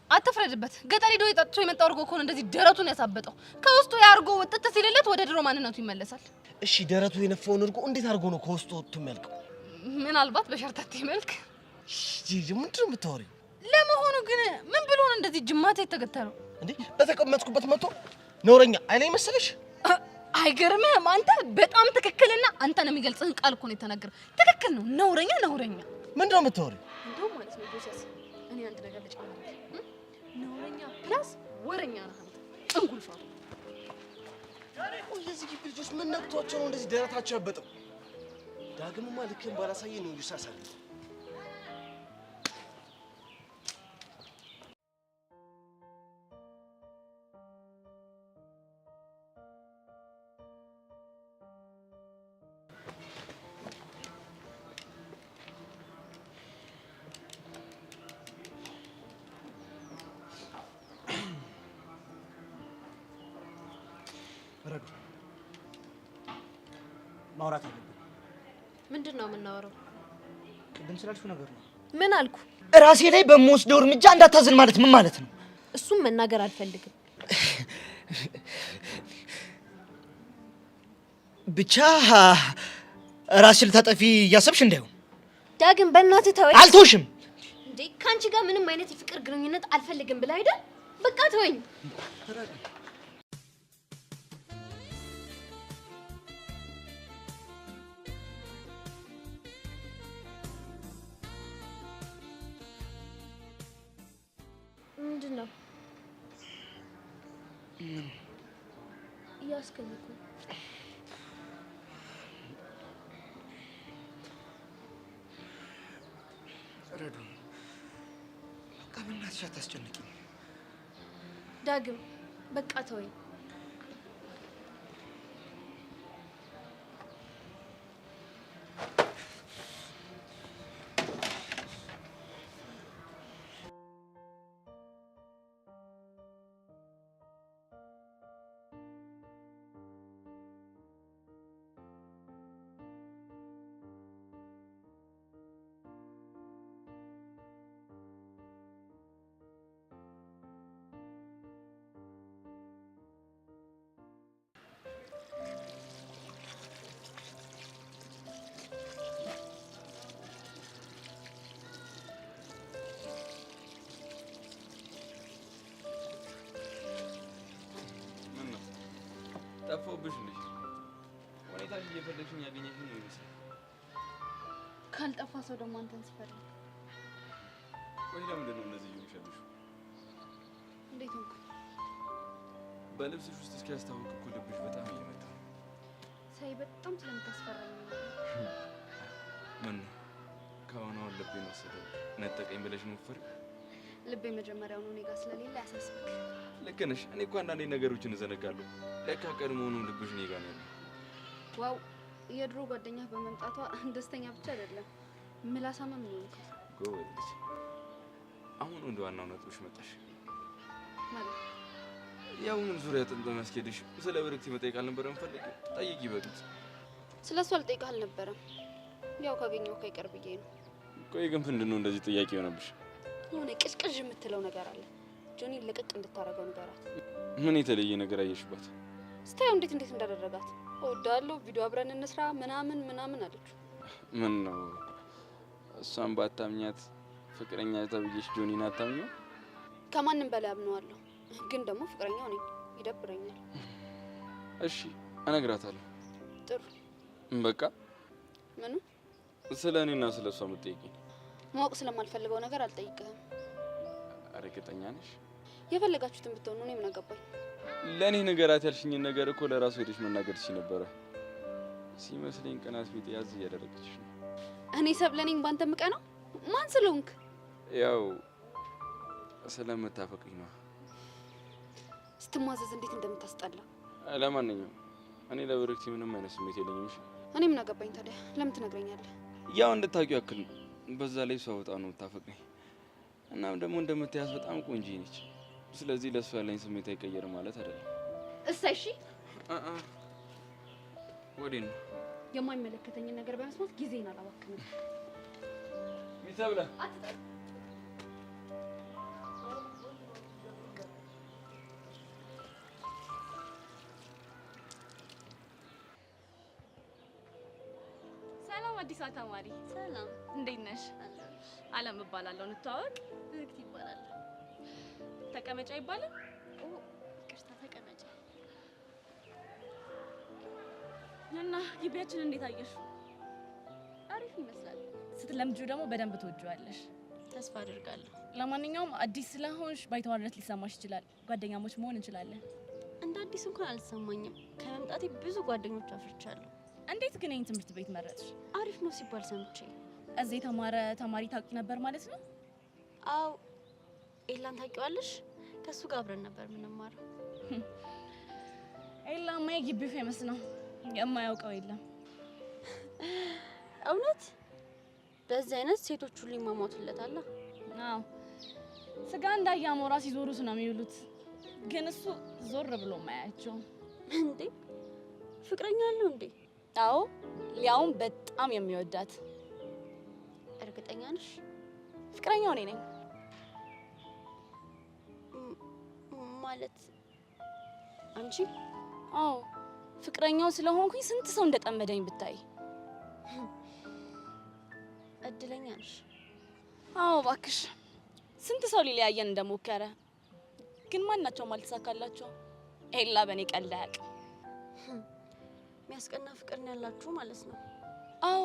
Speaker 8: አትፍረድበት። ገጠር ሄዶ የጠጥቶ የመጣው እርጎ እኮ ነው እንደዚህ ደረቱን ያሳበጠው። ከውስጡ ያርጎ ወጥት ሲልለት ወደ ድሮ ማንነቱ ይመለሳል።
Speaker 6: እሺ ደረቱ የነፋውን እርጎ እንዴት አድርጎ ነው ከውስጡ ወጥቶ የሚያልቀው?
Speaker 8: ምናልባት በሸርተቴ መልክ።
Speaker 6: ጂጂ ምንድን ነው የምታወሪው?
Speaker 8: ለመሆኑ ግን ምን ብሎ ነው እንደዚህ ጅማቴ የተገተረው?
Speaker 6: እንዴ በተቀመጥኩበት መጥቶ ነውረኛ አይለኝ መሰለሽ?
Speaker 8: አይገርምህም? አንተ በጣም ትክክልና አንተን የሚገልጽህን ቃል እኮ ነው የተናገረው። ትክክል ነው። ነውረኛ ነውረኛ።
Speaker 6: ምንድን ነው የምታወሪው?
Speaker 8: እንደውም ማለት ነው ጆሲያስ፣ እኔ አንድ ነገር ልጨምርልህ። ነውረኛ ፕላስ ወረኛ ነህ አንተ። እንጉልፋ
Speaker 6: ቆይ የዚህ ግቢ ልጆች ምን ነክቷቸው ነው እንደዚህ ደረታቸው ያበጠው? ዳግምማ ልክህን ባላሳየህ ነው ይሳሳል።
Speaker 15: ረዱ ማውራት አለብን።
Speaker 8: ምንድን ነው የምናወራው?
Speaker 15: ቅድም ስላልሽው ነገር ነው።
Speaker 8: ምን አልኩ?
Speaker 15: ራሴ ላይ በምወስደው እርምጃ እንዳታዝን ማለት ምን ማለት ነው?
Speaker 8: እሱም መናገር አልፈልግም።
Speaker 15: ብቻ ራስሽ ልታጠፊ እያሰብሽ እንዳይሆን።
Speaker 8: ዳግም በእናትህ ተወኝ።
Speaker 15: አልተውሽም
Speaker 8: እንዴ ከአንቺ ጋር ምንም አይነት የፍቅር ግንኙነት አልፈልግም ብለህ አይደል? በቃ ተወኝ። ምንድን ነው እያስከልኩ?
Speaker 15: ረዱ በቃ በእናትሽ አታስጨንቂኝ።
Speaker 8: ዳግም በቃ ተወኝ።
Speaker 3: እንደፈለግሽኝ ያገኘሽኝ ነው ይመስላል።
Speaker 1: ካልጠፋ ሰው ደግሞ አንተን ስፈልግ
Speaker 3: ቆይ ለምንድን ነው እንደዚህ እየሆንሽ?
Speaker 1: እንዴት ሆንኩ?
Speaker 3: በልብስሽ ውስጥ እስኪያስታውቅ እኮ ልብሽ በጣም እየመታ ነው።
Speaker 1: ሳይ በጣም ስለምታስፈራኝ ነው።
Speaker 3: ምን ነው ከአሁን አሁን ልቤን ወሰደው ነጠቀኝ ብለሽ ነው ፈር?
Speaker 1: ልቤ መጀመሪያውኑ እኔ ጋር ስለሌለ ያሳስብክ።
Speaker 3: ልክ ነሽ። እኔ እኮ አንዳንዴ ነገሮችን እዘነጋለሁ። ለካ ቀድሞውኑ ልብሽ እኔ ጋር ነው ያለው።
Speaker 1: ዋው የድሮ ጓደኛህ በመምጣቷ ደስተኛ ብቻ አይደለም ምላሳምም ነው።
Speaker 3: ጎበዝ። አሁን ወደ ዋናው ነጥብሽ መጣሽ
Speaker 1: ማለት
Speaker 3: ያውንም ዙሪያ ጥምጥም መስኬድሽ ስለ ብርክቲ መጠየቅ አልነበረም? ፈልጊ ጠይቂ በሉት።
Speaker 1: ስለሱ አልጠይቅህ አልነበረም። ያው ካገኘው ከይቀር ብዬ ነው።
Speaker 3: ቆይ ግን ምንድነው እንደዚህ ጥያቄ የሆነብሽ?
Speaker 1: የሆነ ቅዥቅዥ የምትለው ነገር አለ። ጆኒ ለቀቅ እንድታረገው ንገራት።
Speaker 3: ምን የተለየ ነገር አየሽባት?
Speaker 1: ስታየው እንዴት እንዳደረጋት እወዳለሁ፣ ቪዲዮ አብረን እንስራ ምናምን ምናምን አለችው።
Speaker 3: ምን ነው እሷን ባታምኛት ፍቅረኛ ተብዬሽ ጆኒን አታምኚው?
Speaker 1: ከማንም በላይ አምነዋለሁ፣ ግን ደግሞ ፍቅረኛው ነኝ፣ ይደብረኛል።
Speaker 3: እሺ እነግራታለሁ።
Speaker 1: ጥሩ
Speaker 3: በቃ
Speaker 1: ምኑ?
Speaker 3: ስለ እኔና ስለ እሷ የምትጠይቂኝ?
Speaker 1: ማወቅ ስለማልፈልገው ነገር አልጠይቅህም።
Speaker 3: እርግጠኛ ነሽ?
Speaker 1: የፈለጋችሁትን ብትሆኑ እኔ ምን አገባኝ?
Speaker 3: ለእኔ ንገራት ያልሽኝን ነገር እኮ ለራሱ ሄደሽ መናገር ትችይ ነበረ። ሲመስለኝ ቅናት ቢጤ ያዝ እያደረገችሽ ነው።
Speaker 1: እኔ ሰብለ ነኝ ባንተ ምቀናው? ማን ስለሆንክ?
Speaker 3: ያው ስለምታፈቅኝ ነው።
Speaker 1: ስትሟዘዝ እንዴት እንደምታስጠላ።
Speaker 3: ለማንኛውም እኔ ለብርክቲ ምንም አይነት ስሜት የለኝም። እሺ
Speaker 1: እኔ ምን አገባኝ ታዲያ? ለምን ትነግረኛለህ?
Speaker 3: ያው እንድታውቂው ያክል ነው። በዛ ላይ እሷ በጣም ነው የምታፈቅኝ። እናም ደግሞ እንደምትያዝ በጣም ቆንጆ ነች። ስለዚህ ለእሷ ያለኝ ስሜት አይቀየርም ማለት አይደለም።
Speaker 1: እሰይ እሺ።
Speaker 3: ወዴት ነው?
Speaker 1: የማይመለከተኝን ነገር በመስማት ጊዜን አላባክንም።
Speaker 3: ሚሰብለ
Speaker 13: ሰላም አዲሷ ተማሪ።
Speaker 1: ሰላም
Speaker 13: እንዴት ነሽ? አለም እባላለሁ። እንተዋወቅ።
Speaker 1: ብርክቲ ይባላል።
Speaker 13: ተቀመጫ ይባላል?
Speaker 1: ይቅርታ ተቀመጫ።
Speaker 13: እና ግቢያችን እንዴት አየሽ?
Speaker 1: አሪፍ ይመስላል።
Speaker 13: ስትለምጂው ደግሞ በደንብ ትወጂዋለሽ።
Speaker 1: ተስፋ አድርጋለሁ።
Speaker 13: ለማንኛውም አዲስ ስለሆንሽ ባይተዋርነት ሊሰማሽ ይችላል። ጓደኛሞች መሆን እንችላለን።
Speaker 1: እንደ አዲስ እንኳን አልሰማኝም። ከመምጣቴ ብዙ ጓደኞች አፍርቻለሁ።
Speaker 13: እንዴት ግን ይህን ትምህርት ቤት መረጥሽ?
Speaker 1: አሪፍ ነው ሲባል ሰምቼ።
Speaker 13: እዚህ የተማረ ተማሪ ታውቂ ነበር ማለት ነው?
Speaker 1: አዎ ኤላን ታውቂዋለሽ? ከሱ ጋር አብረን ነበር የምንማረው።
Speaker 13: ኤላማ የግቢው ፌመስ ነው፣ የማያውቀው የለም።
Speaker 1: እውነት? በዚህ አይነት ሴቶች ሁሉ ይማማቱለታል።
Speaker 13: አዎ ስጋ እንዳየ አሞራ ሲዞሩት ነው የሚውሉት። ግን እሱ ዞር ብሎ ማያቸው።
Speaker 1: እንዴ ፍቅረኛ አለው እንዴ?
Speaker 13: አዎ ሊያውም በጣም የሚወዳት።
Speaker 1: እርግጠኛ ነሽ?
Speaker 13: ፍቅረኛው እኔ ነኝ።
Speaker 1: ማለት አንቺ?
Speaker 13: አዎ ፍቅረኛው ስለሆንኩኝ ስንት ሰው እንደጠመደኝ ብታይ።
Speaker 1: እድለኛ ነሽ።
Speaker 13: አዎ እባክሽ ስንት ሰው ሊለያየን እንደሞከረ ግን ማናቸውም አልተሳካላቸው። ኤላ በእኔ ቀልድ አያውቅም።
Speaker 1: የሚያስቀና ፍቅር ነው ያላችሁ ማለት ነው።
Speaker 13: አዎ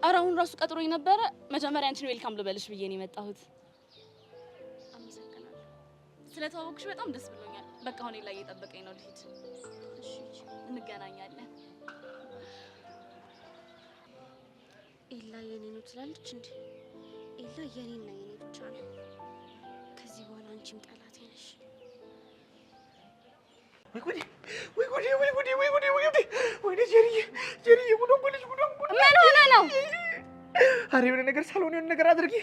Speaker 13: ኧረ አሁን ራሱ ቀጥሮኝ ነበረ። መጀመሪያ አንቺን ዌልካም ልበልሽ ብዬ ነው የመጣሁት።
Speaker 1: አመሰግናለሁ።
Speaker 13: ስለተዋወቅሽ በጣም ደስ ብሎኛል። በቃ አሁን ኤላ እየጠበቀኝ ነው፣ ልሂድ።
Speaker 1: እሺ
Speaker 13: እንገናኛለን።
Speaker 1: ኤላ የኔ ነው ትላለች እንዴ? ኤላ የኔና የኔ ብቻ ነው። ከዚህ በኋላ አንቺም ጠላቴ ነሽ።
Speaker 15: ወይ ጉዴ! ወይ ጉዴ! ወይ ጉዴ! ወይ ጉዴ! ወይ ጉዴ! ወይ ጀሪዬ ጉዶ ጉልሽ ጉዶ ጉዶ
Speaker 8: ምን ሆነ ነው?
Speaker 15: አሬ የሆነ ነገር ሳልሆን የሆነ ነገር አድርጊ።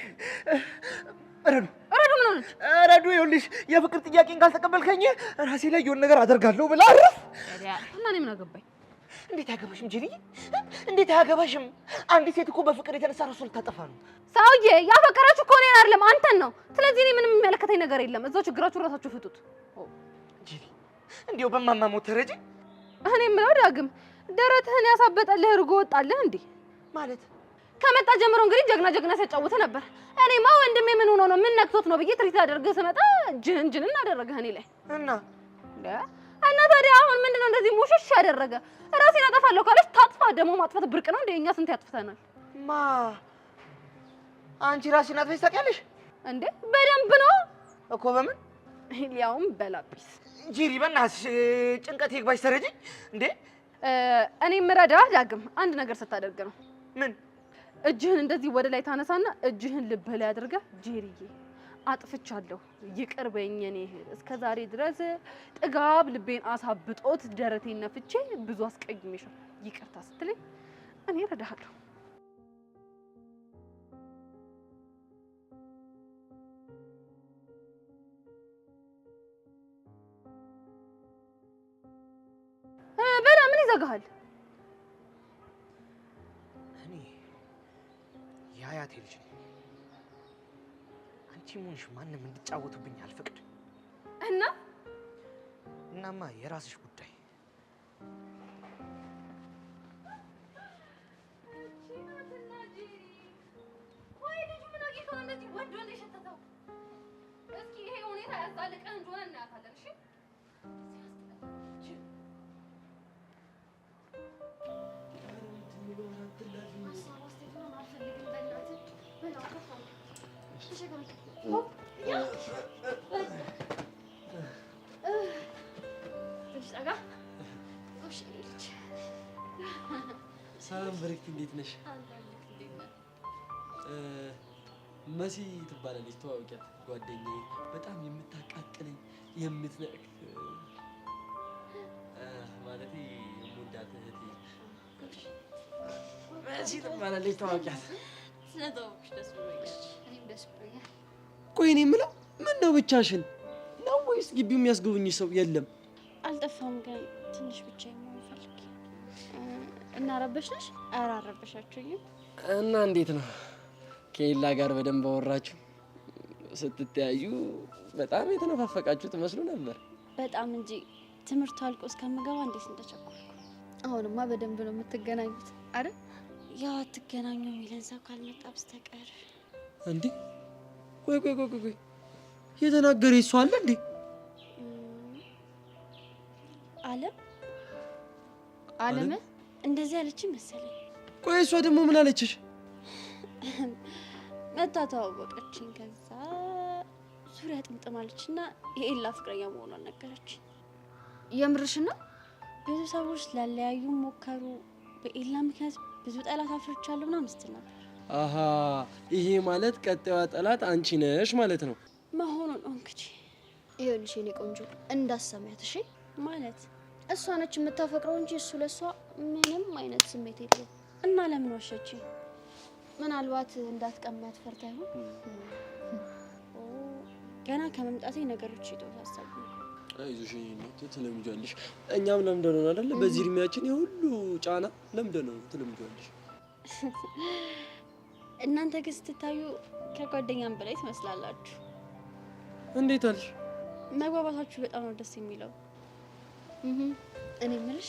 Speaker 15: ረዱ
Speaker 8: ምን ሆነች?
Speaker 15: ረዱ ይኸውልሽ የፍቅር ጥያቄን ካልተቀበልከኝ ራሴ ላይ የሆነ ነገር አደርጋለሁ ብላ አረፍ።
Speaker 8: እና እኔ ምን አገባኝ?
Speaker 15: እንዴት አያገባሽም ጀሪዬ? እንዴት አያገባሽም? አንዲት ሴት እኮ በፍቅር የተነሳ ራሷን ልታጠፋ ነው።
Speaker 8: ሰውዬ ያፈቀራችሁ እኮ እኔን አይደለም አንተን ነው። ስለዚህ እኔ ምንም የሚመለከተኝ ነገር የለም። እዛው ችግራችሁ ራሳችሁ ፍቱት።
Speaker 15: ጀሪ እንዴው በማማ ሞት ተረጂ።
Speaker 8: እኔ የምለው ዳግም ደረትህን ያሳበጠልህ እርጎ ወጣልህ እንዴ?
Speaker 15: ማለት
Speaker 8: ከመጣ ጀምሮ እንግዲህ ጀግና ሲያጫውት ነበር። እኔማ ወንድሜ ምን ሆኖ ነው ምን ነክቶት ነው ብዬ ትሪት አደርግህ ስመጣ ጅንጅን እናደረገህ እኔ ላይ
Speaker 15: እና
Speaker 12: እና ታዲያ አሁን ምንድነው እንደዚህ ሙሽሽ ያደረገ? ራሴን አጠፋለሁ ካለች ታጥፋ። ደግሞ ማጥፋት ብርቅ ነው እንዴ? እኛ ስንት ያጥፍተናል።
Speaker 15: ማ አንቺ ራስሽን አጥፈሽ ታውቂያለሽ
Speaker 12: እንዴ? በደንብ ነው
Speaker 15: እኮ። በምን?
Speaker 12: ሊያውም በላጲስ።
Speaker 15: ጂሪ በእናትሽ ጭንቀት ይግባሽ ተረጂ እንዴ።
Speaker 12: እኔ የምረዳህ ዳግም አንድ ነገር ስታደርግ ነው።
Speaker 15: ምን?
Speaker 12: እጅህን እንደዚህ ወደ ላይ ታነሳና እጅህን ልብህ ላይ አድርገህ ጄሪዬ አጥፍቻለሁ ይቅር በይኝ የኔ እህት፣ እስከ ዛሬ ድረስ ጥጋብ ልቤን አሳብጦት ደረቴን ነፍቼ ብዙ አስቀይሜሻለሁ፣ ይቅርታ ስትለኝ እኔ እረዳሃለሁ። በላ ምን ይዘጋሃል?
Speaker 15: እኔ የአያቴ ልጅ ነኝ። አንቺ ሞንሽ ማንም እንድጫወቱብኝ አልፈቅድም። እናማ የራስሽ ጉዳይ።
Speaker 12: ቆይ ልጁ ምን አግኝቶ ነው እንደዚህ ወንድ ወንድ የሸተተው? እስኪ ይሄ ሁኔታ ያዛልቀን እንደሆነ እናያታለን። እሺ
Speaker 7: ሰላም ብርክት፣ እንዴት ነሽ? መሲ ትባላለች፣ ተዋውቂያት። ጓደኛዬ በጣም የምታቃጥለኝ የምትነቅ ማለቴ የምወዳት እህቴ መሲ ትባላለች፣ ተዋውቂያት።
Speaker 13: ስለተዋወቅሽ ደስ ብሎኛል።
Speaker 11: እኔም ደስ ብሎኛል።
Speaker 7: ቆይ እኔ የምለው ምን ነው ብቻሽን ነው ወይስ ግቢው የሚያስጎብኝ ሰው የለም?
Speaker 13: አልጠፋም፣ ግን ትንሽ ብቻ የሚሆን ፈልጌ። እና ረበሽሽ? ኧረ አልረበሻችሁኝም።
Speaker 7: እና እንዴት ነው ከኤላ ጋር በደንብ አወራችሁ? ስትተያዩ በጣም የተነፋፈቃችሁ ትመስሉ ነበር።
Speaker 13: በጣም እንጂ ትምህርቱ አልቆ እስከምገባ እንዴት እንደቸኮልኩ።
Speaker 11: አሁንማ በደንብ ነው የምትገናኙት አይደል?
Speaker 13: ያው አትገናኙ የሚለን ሰው ካልመጣ በስተቀር።
Speaker 7: እንዴ ቆይ ቆይ ቆይ ቆይ የተናገረ እሱ አለ እንዴ?
Speaker 13: አለም እንደዚህ አለችኝ መሰለኝ።
Speaker 7: ቆይ እሷ ደግሞ ምን አለችሽ?
Speaker 13: መታ ተዋወቀችኝ። ከዛ ዙሪያ ጥምጥም አለችና የኤላ ፍቅረኛ መሆኗን ነገረችኝ።
Speaker 11: የምርሽ ነው?
Speaker 13: ብዙ ሰዎች ላለያዩ ሞከሩ። በኤላ ምክንያት ብዙ ጠላት አፍርቻለሁ ምናምን ስትል ነበር።
Speaker 7: አሃ ይሄ ማለት ቀጣዩዋ ጠላት አንቺ ነሽ ማለት ነው።
Speaker 13: መሆኑ ነው እንግዲህ።
Speaker 11: ይኸውልሽ የኔ ቆንጆ እንዳሰሚያት እሺ።
Speaker 13: ማለት
Speaker 11: እሷ ነች የምታፈቅረው እንጂ እሱ ለሷ ምንም አይነት ስሜት የለውም።
Speaker 13: እና ለምን ዋሸችኝ?
Speaker 11: ምናልባት እንዳትቀማት ፈርታ ይሆን?
Speaker 13: ገና ከመምጣቴ ነገሮች ይተወሳሰቡ።
Speaker 7: አይዞሽ እናት ትለምጃለሽ። እኛም ለምደነው አይደለ? በዚህ እድሜያችን የሁሉ ጫና ለምደነው ትለምጃለሽ።
Speaker 13: እናንተ ግን ስትታዩ ከጓደኛም በላይ ትመስላላችሁ።
Speaker 7: እንዴት አልሽ?
Speaker 13: መግባባታችሁ በጣም ነው ደስ የሚለው።
Speaker 11: እኔ የምልሽ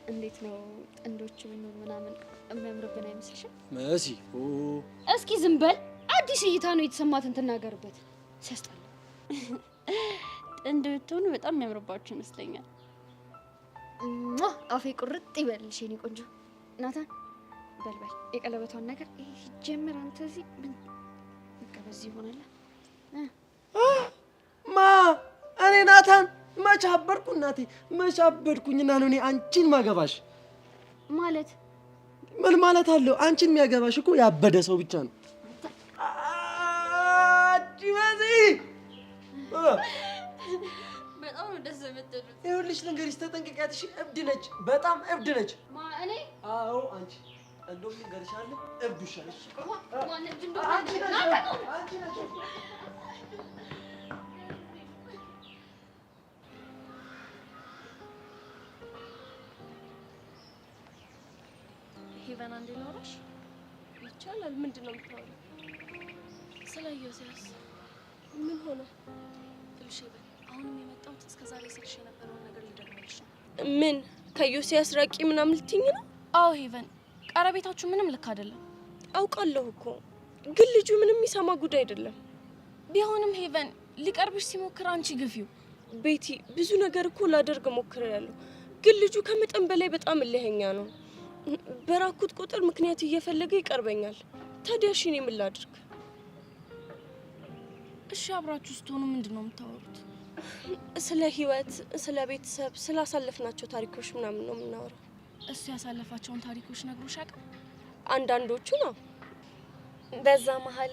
Speaker 11: እንዴት ነው ጥንዶች ብንሆን ምናምን የሚያምርብን አይመስልሽም?
Speaker 7: መሲ
Speaker 11: እስኪ ዝም በል። አዲስ እይታ ነው የተሰማትን ትናገርበት። ሲያስጠላ።
Speaker 13: ጥንድ ብትሆኑ በጣም የሚያምርባችሁ ይመስለኛል።
Speaker 11: አፌ ቁርጥ ይበልሽ የኔ ቆንጆ። ናታን በልበል የቀለበቷን ነገር ጀምር። አንተ እዚህ ምን በቃ በዚህ ይሆናል።
Speaker 7: ማ እኔ ናታን መች አበድኩ እናቴ፣ መች አበድኩኝና ነው እኔ አንቺን ማገባሽ?
Speaker 11: ማለት
Speaker 7: ምን ማለት አለው? አንቺን የሚያገባሽ እኮ ያበደ ሰው ብቻ ነው። አጂ መሲ
Speaker 13: በጣም ነው ደስ የምትሉት።
Speaker 7: ይኸውልሽ ልንገርሽ፣ ተጠንቅቂያት እሺ። እብድ ነች፣ በጣም እብድ ነች።
Speaker 11: እኔ?
Speaker 7: አዎ አንቺ። እንደውም ልንገርሽ አለ እብድ ይሻልሽ። አንቺ ነች።
Speaker 8: ሄቨን አንዴ ላውራሽ ይቻላል? ምንድን ነው የምታወሪው? ስለ ዮሴያስ ምን ሆነ? ትልሽ ሄቨን፣ አሁንም የመጣሁት እስከዛሬ ስልሽ የነበረውን ነገር ልደግምልሽ ነው። ምን ከዮሴያስ ራቂ ምናምን ልትይኝ ነው? አዎ ሄቨን፣ ቀረቤታችሁ ምንም ልክ አይደለም። አውቃለሁ እኮ ግን ልጁ ምንም የሚሰማ ጉዳይ አይደለም። ቢሆንም ሄቨን ሊቀርብሽ ሲሞክር አንቺ ግፊው።
Speaker 16: ቤቲ ብዙ ነገር እኮ ላደርግ ሞክሬያለሁ፣ ግን ልጁ ከመጠን በላይ በጣም እልኸኛ ነው። በራኩት ቁጥር ምክንያት እየፈለገ ይቀርበኛል። ታዲያ እሺ እኔ ምን ላድርግ?
Speaker 13: እሺ አብራችሁ ስትሆኑ ምንድን ነው የምታወሩት?
Speaker 16: ስለ ህይወት፣ ስለ ቤተሰብ፣ ስላሳለፍናቸው ታሪኮች ምናምን ነው የምናወራው።
Speaker 13: እሱ ያሳለፋቸውን ታሪኮች ነግሮሽ ያውቃል?
Speaker 16: አንዳንዶቹ ነው።
Speaker 13: በዛ መሀል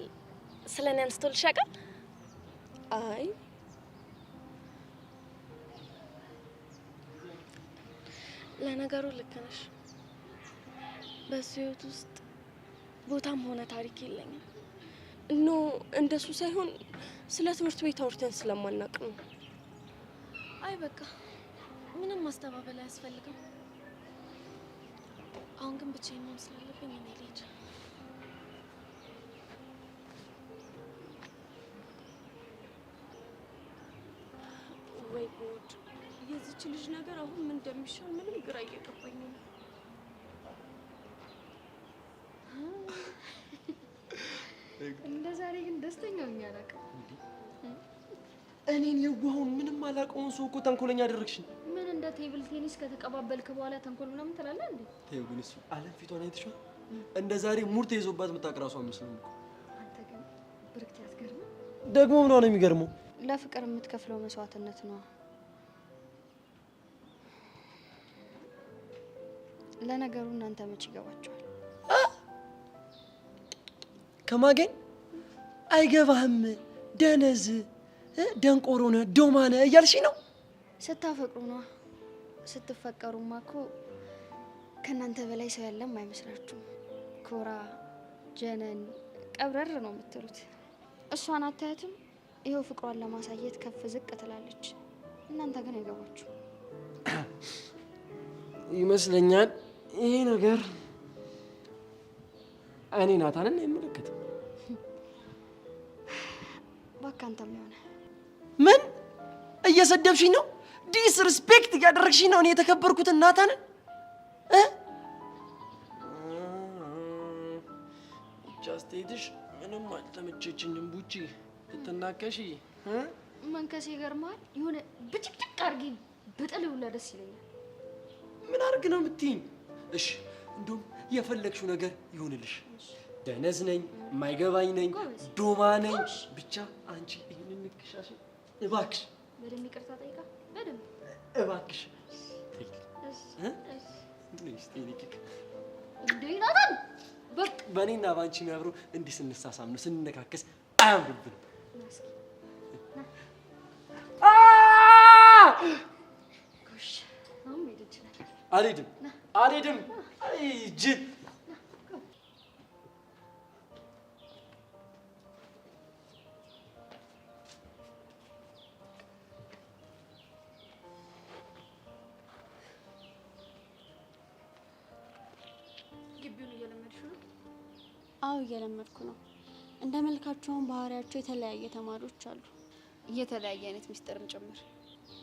Speaker 13: ስለ እኔ አንስቶልሽ ያውቃል?
Speaker 16: አይ
Speaker 13: ለነገሩ ልክ ነሽ። በሱ ህይወት ውስጥ ቦታም ሆነ ታሪክ የለኝም።
Speaker 16: ኖ እንደሱ ሳይሆን ስለ ትምህርት ቤት አውርተን ስለማናቅ ነው።
Speaker 13: አይ በቃ ምንም ማስተባበል አያስፈልግም። አሁን ግን ብቻዬን መሆን ስላለብኝ እኔ ልሂድ።
Speaker 16: ወይ ጉድ! የዚች ልጅ ነገር አሁን ምን እንደሚሻል ምንም ግራ እየገባኝ ነው።
Speaker 1: እንደ ዛሬ ግን ደስተኛ ሆኜ አላውቅም።
Speaker 7: እኔን የዋሁን ምንም አላውቀውን ሰው እኮ ተንኮለኛ አደረግሽኝ።
Speaker 1: ምን እንደ ቴብል ቴኒስ ከተቀባበልክ በኋላ ተንኮል ምናምን ትላለህ እንዴ?
Speaker 7: ተይው ግን እሱ አለም ፊቷን አይተሽዋል? እንደ ዛሬ ሙር ተይዞባት የምታቅራሷ መስሎኝ እኮ።
Speaker 1: አንተ ግን ብርክት ያስገርም።
Speaker 7: ደግሞ ምን ነው የሚገርመው?
Speaker 1: ለፍቅር የምትከፍለው መስዋዕትነት ነው። ለነገሩ እናንተ መች ይገባቸዋል?
Speaker 7: ከማገኝ አይገባህም፣ ደነዝ ደንቆሮ ነህ፣ ዶማ ነህ እያልሽ ነው?
Speaker 1: ስታፈቅሩ ነው። ስትፈቀሩማ እኮ ከእናንተ በላይ ሰው ያለም አይመስላችሁም። ኮራ ጀነን ቀብረር ነው የምትሉት። እሷን አታያትም? ይኸው ፍቅሯን ለማሳየት ከፍ ዝቅ ትላለች። እናንተ ግን አይገባችሁ
Speaker 7: ይመስለኛል። ይሄ ነገር እኔ ናታንን አይመለከትም።
Speaker 1: እባክህ አንተም የሆነ
Speaker 7: ምን እየሰደብሽኝ ነው? ዲስሪስፔክት እያደረግሽኝ ነው እኔ የተከበርኩትን ናታንን። ጃስቴትሽ ምንም አልተመቸችኝም። ቡቺ ልትናከሺ
Speaker 1: መንከሴ ይገርማል። የሆነ ብጭቅጭቅ አድርጊ ብጥል ብላ ደስ ይለኛል።
Speaker 7: ምን አድርግ ነው የምትይኝ? እሺ እንደውም የፈለግሽው ነገር ይሁንልሽ። ደነዝ ነኝ፣ የማይገባኝ ነኝ፣ ዶማ ነኝ። ብቻ አንቺ ይህንን ንክሻሽ እባክሽ
Speaker 1: በደንብ ይቅርታ ጠይቃ። በደንብ
Speaker 7: እባክሽ በእኔና በአንቺ የሚያብረው እንዲህ ስንሳሳም ነው፣ ስንነካከስ አያምርብንም። አልሄድም አልሄድም። አይ ጅል
Speaker 1: ግቢውን እየለመድሽ ነው?
Speaker 11: አዎ እየለመድኩ ነው። እንደ መልካቸውም ባህሪያቸው የተለያየ ተማሪዎች አሉ።
Speaker 1: የተለያየ አይነት ሚስጥርም ጭምር።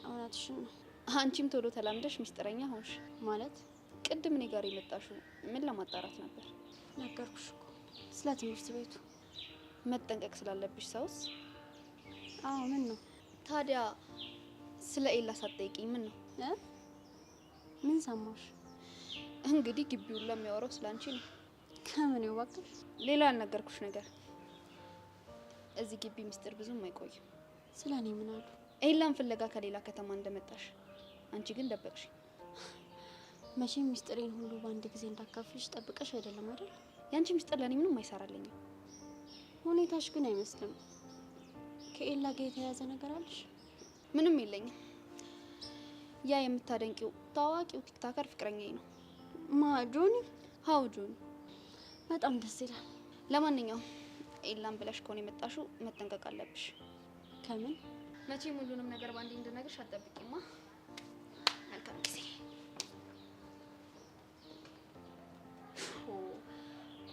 Speaker 11: እውነትሽን ነው።
Speaker 1: አንቺም ቶሎ ተላምደሽ ሚስጥረኛ ሆንሽ
Speaker 11: ማለት።
Speaker 1: ቅድም እኔ ጋር የመጣሽው ምን ለማጣራት ነበር?
Speaker 11: ነገርኩሽ እኮ ስለ ትምህርት ቤቱ
Speaker 1: መጠንቀቅ ስላለብሽ። ሰውስ?
Speaker 11: አዎ ምን ነው
Speaker 1: ታዲያ? ስለ ኤላ ሳትጠይቂኝ ምን ነው?
Speaker 11: ምን ሰማሽ?
Speaker 1: እንግዲህ ግቢውን ለሚያወራው ስለ አንቺ ነው።
Speaker 11: ከምን ይወቅሽ?
Speaker 1: ሌላ ያልነገርኩሽ ነገር እዚህ ግቢ ሚስጥር ብዙም አይቆይም።
Speaker 11: ስለ እኔ ምን አሉ?
Speaker 1: ኤላን ፍለጋ ከሌላ ከተማ እንደመጣሽ፣ አንቺ ግን ደበቅሽ።
Speaker 11: መቼም ሚስጥሬን ሁሉ በአንድ ጊዜ እንዳካፍልሽ ጠብቀሽ አይደለም አይደል?
Speaker 1: ያንቺ ሚስጥር ለኔ ምንም አይሰራልኝም።
Speaker 11: ሁኔታሽ ግን አይመስልም። ከኤላ ጋር የተያያዘ ነገር አለሽ?
Speaker 1: ምንም የለኝም። ያ የምታደንቂው ታዋቂው ቲክታከር ፍቅረኛዬ ነው።
Speaker 11: ማ ጆኒ?
Speaker 1: አዎ ጆኒ።
Speaker 11: በጣም ደስ ይላል።
Speaker 1: ለማንኛውም ኤላን ብለሽ ከሆነ የመጣሽው መጠንቀቅ አለብሽ።
Speaker 11: ከምን?
Speaker 1: መቼም ሁሉንም ነገር ባንዴ እንድነግርሽ አትጠብቂማ። መልካም ጊዜ።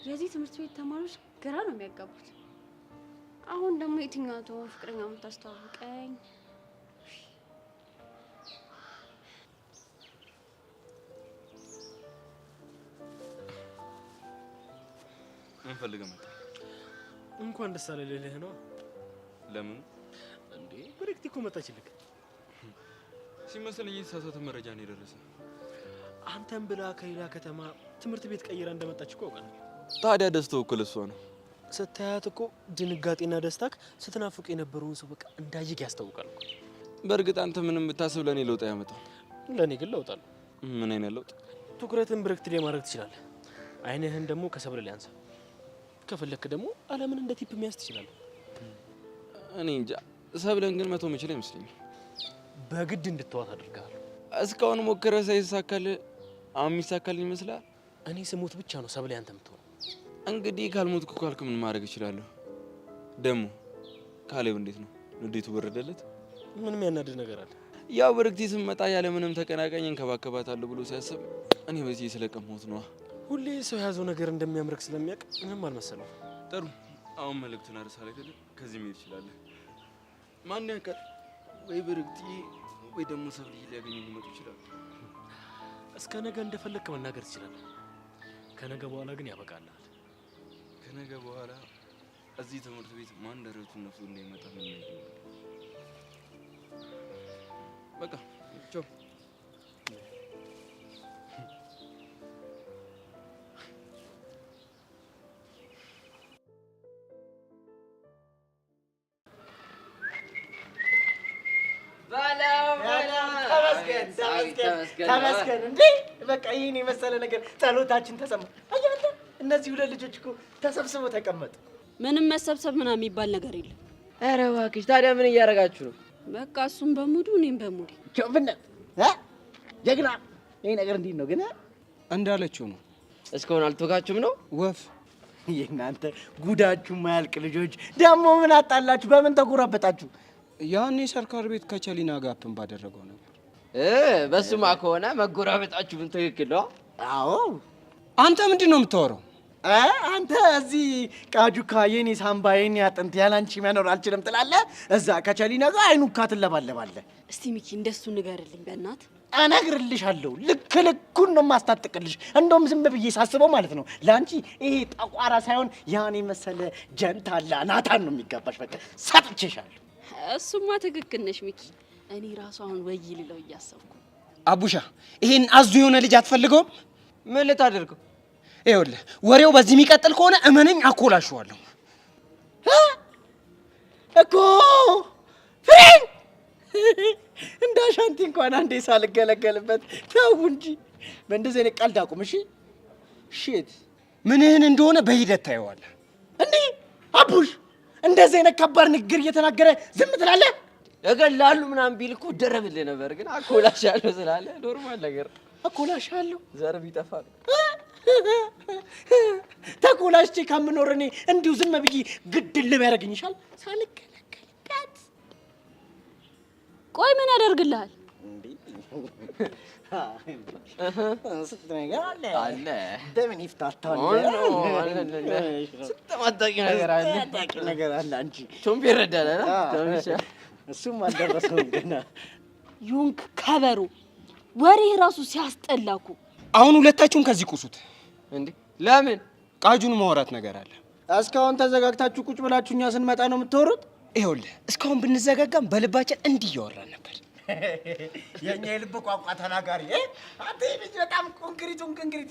Speaker 11: የዚህ ትምህርት ቤት ተማሪዎች ግራ ነው የሚያጋቡት። አሁን ደግሞ የትኛው ትሆን ፍቅረኛ የምታስተዋውቀኝ?
Speaker 3: ምን ፈልገህ መጣ?
Speaker 4: እንኳን ደስ አለህ ልልህ ነው።
Speaker 3: ለምን
Speaker 4: እንዴ? ብሬክቲ እኮ መጣችልህ።
Speaker 3: ሲመስለኝ የተሳሳተ መረጃ ነው የደረሰ።
Speaker 4: አንተም ብላ ከሌላ ከተማ ትምህርት ቤት ቀይራ እንደመጣች እኮ አውቃለሁ።
Speaker 3: ታዲያ ደስታው እኮ ለሷ ነው።
Speaker 4: ስታያት እኮ ድንጋጤና ደስታክ ስትናፍቅ የነበረውን ሰው በቃ እንዳይክ ያስታውቃል።
Speaker 3: በእርግጥ አንተ ምንም ብታስብ ለኔ ለውጥ ያመጣው።
Speaker 4: ለኔ ግን ለውጥ አለው።
Speaker 3: ምን አይነት ለውጥ?
Speaker 4: ትኩረትን ብሬክት ላይ ማድረግ ትችላለህ። አይንህን ደግሞ ከሰብለ ላይ አንሳ። ከፈለክ ደግሞ ዓለምን እንደ ቲፕ የሚያስ ትችላለህ።
Speaker 3: እኔ እንጃ። ሰብለን ግን መቶ ምችል አይመስለኝም።
Speaker 4: በግድ እንድትዋት አድርጋለሁ።
Speaker 3: እስካሁን ሞክረህ ሳይሳካል አሁን የሚሳካልኝ ይመስላል?
Speaker 4: እኔ ስሞት ብቻ ነው ሰብለ ያንተ የምትሆነው።
Speaker 3: እንግዲህ ካልሞትኩ ካልክ ምን ማድረግ እችላለሁ? ደግሞ ካሌብ እንዴት ነው? ንዴቱ በረደለት?
Speaker 4: ምንም ያናድድ ነገር አለ?
Speaker 3: ያው በርግቲ ስመጣ ያለ ምንም ተቀናቃኝ እንከባከባታለሁ ብሎ ሲያስብ እኔ በዚህ ስለቀመሁት ነው። ሁሌ ሰው የያዘው ነገር እንደሚያምርክ ስለሚያውቅ ምንም አልመሰለው። ጥሩ፣ አሁን መልእክቱን አርሳለ አይደል? ከዚህ መሄድ ይችላል። ማን ያውቃል? ወይ በርግቲ ወይ ደግሞ ሰብሊ ሊያገኙ ሊመጡ ይችላል።
Speaker 4: እስከ ነገ እንደፈለክ መናገር ትችላለህ። ከነገ በኋላ ግን ያበቃልሃል።
Speaker 3: ከነገ በኋላ እዚህ ትምህርት ቤት ማን ደረቱን ነፍቶ እንደሚመጣ ምን ነው? በቃ ቻው።
Speaker 6: ተመስገን እንዴ! በቃ ይሄን የመሰለ ነገር ጸሎታችን ተሰማ። አያንተ እነዚህ ሁለት ልጆች እኮ ተሰብስበው ተቀመጡ።
Speaker 13: ምንም መሰብሰብ ምናምን የሚባል ነገር የለም።
Speaker 9: ኧረ እባክሽ ታዲያ ምን እያደረጋችሁ ነው?
Speaker 13: በቃ እሱም በሙዱ እኔም በሙዱ
Speaker 6: ጆብነት ጀግና። ይሄ ነገር እንዴት ነው ግን?
Speaker 14: እንዳለችው ነው።
Speaker 9: እስካሁን አልተወጋችሁም ነው?
Speaker 14: ወፍ
Speaker 6: የእናንተ ጉዳችሁ ማያልቅ ልጆች ደግሞ ምን አጣላችሁ? በምን ተጎራበጣችሁ?
Speaker 14: ያኔ ሰርካር ቤት ከቸሊና ጋፕን ባደረገው ነበር።
Speaker 9: በሱማ ከሆነ መጎራበጣችሁ ምን ትክክል ነው?
Speaker 6: አዎ።
Speaker 14: አንተ ምንድን ነው የምታወራው?
Speaker 6: አንተ እዚህ ቃጁካ የኔ ሳምባ የኔ አጥንት ያላንቺ መኖር አልችልም ትላለህ። እዛ ከቸሊና ጋር አይኑካ ትለባለባለህ።
Speaker 13: እስቲ ሚኪ እንደሱ ንገርልኝ በእናት።
Speaker 6: እነግርልሻለሁ። ልክ ልኩን ነው የማስታጥቅልሽ። እንደውም ዝም ብዬ ሳስበው ማለት ነው ለአንቺ ይሄ ጠቋራ ሳይሆን ያኔ መሰለ ጀንታላ ናታን ነው የሚገባሽ። በቃ ሰጥቼሻለሁ።
Speaker 13: እሱማ ትክክል ነሽ ሚኪ። እኔ ራሱ አሁን ወይ ልለው እያሰብኩ።
Speaker 14: አቡሻ ይሄን አዙ የሆነ ልጅ አትፈልገውም?
Speaker 9: ምን ልታደርገው?
Speaker 14: ይኸውልህ ወሬው በዚህ የሚቀጥል ከሆነ እመነኝ አኮላሽዋለሁ
Speaker 6: እኮ ፍሬን እንዳሻንቲ እንኳን አንዴ ሳልገለገልበት ተው እንጂ በእንደዚህ አይነት ቀልድ አቁም። እሺ ሺት
Speaker 14: ምንህን እንደሆነ በሂደት ታየዋለህ።
Speaker 6: እንዴ አቡሽ እንደዚህ አይነት ከባድ ንግግር እየተናገረ ዝም ትላለህ?
Speaker 9: እገላለሁ ምናምን ቢል እኮ ደረብልህ ነበር፣ ግን አኮላሻለሁ ስላለ ኖርማል ነገር።
Speaker 6: አኮላሻለሁ
Speaker 9: ዘርብ ይጠፋል።
Speaker 6: ተኮላሽቼ ከምኖር እኔ እንዲሁ ዝም ብዬ ግድል ቢያደርግኝ ይሻል ሳልገለገልበት።
Speaker 13: ቆይ ምን ያደርግልሃል?
Speaker 6: ነገር አለ
Speaker 9: አለ
Speaker 6: በምን ይፍታታል?
Speaker 9: ስትማጣቂ ነገር አለ
Speaker 6: ነገር አለ። አንቺ
Speaker 9: ቾምቤ ይረዳል።
Speaker 6: እሱም አልደረሰውም ገና።
Speaker 13: ዩንክ ከበሩ ወሬ ራሱ ሲያስጠላኩ።
Speaker 14: አሁን ሁለታችሁም ከዚህ ቁሱት።
Speaker 9: እንዴ ለምን?
Speaker 14: ቃጁን ማውራት ነገር አለ።
Speaker 6: እስካሁን ተዘጋግታችሁ ቁጭ ብላችሁ እኛ ስንመጣ ነው የምትወሩት?
Speaker 14: ይኸውልህ እስካሁን ብንዘጋጋም በልባችን እንዲህ እያወራን ነበር።
Speaker 6: የኛ የልብ ቋንቋ ተናጋሪ አንተ ልጅ በጣም ኮንክሪት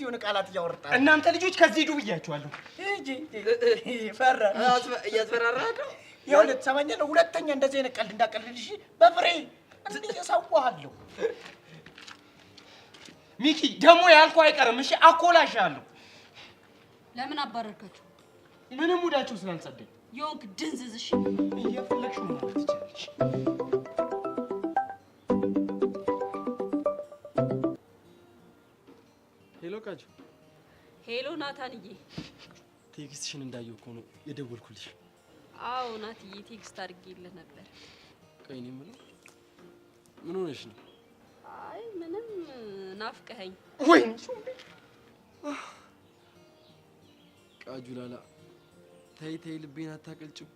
Speaker 6: የሆነ ቃላት እያወራህ።
Speaker 14: እናንተ ልጆች ከዚህ ሂዱ ብያችኋለሁ።
Speaker 6: ፈራ
Speaker 9: እያስፈራራህ ነው።
Speaker 6: ይኸውልህ ትሰማኛለህ? ሁለተኛ እንደዚህ አይነት ቀልድ እንዳቀልድልሽ በፍሬ እንዲህ እሰዋሃለሁ።
Speaker 14: ሚኪ ደግሞ ያልኩህ አይቀርም። እሺ አኮላሻለሁ።
Speaker 13: ለምን አባረርካችሁ?
Speaker 14: ምንም ሙዳችሁ ስላልጸደኝ
Speaker 13: ዮንክ ድንዝዝ። እሺ
Speaker 14: እየፈለግሽው ማለት ትችላለሽ።
Speaker 3: ሄሎ ቃጁ።
Speaker 13: ሄሎ ናታንዬ።
Speaker 3: ቴክስትሽን እንዳየሁ እኮ ነው የደወልኩልሽ።
Speaker 13: አዎ ናትዬ ቴክስት አድርጌልህ ነበር።
Speaker 3: ቆይ እኔ የምለው ምን ሆነሽ ነው?
Speaker 13: አይ ምንም ናፍቀኸኝ።
Speaker 3: ወይ ቃጁ ላላ ተይ ተይ፣ ልቤን አታቀልጭው።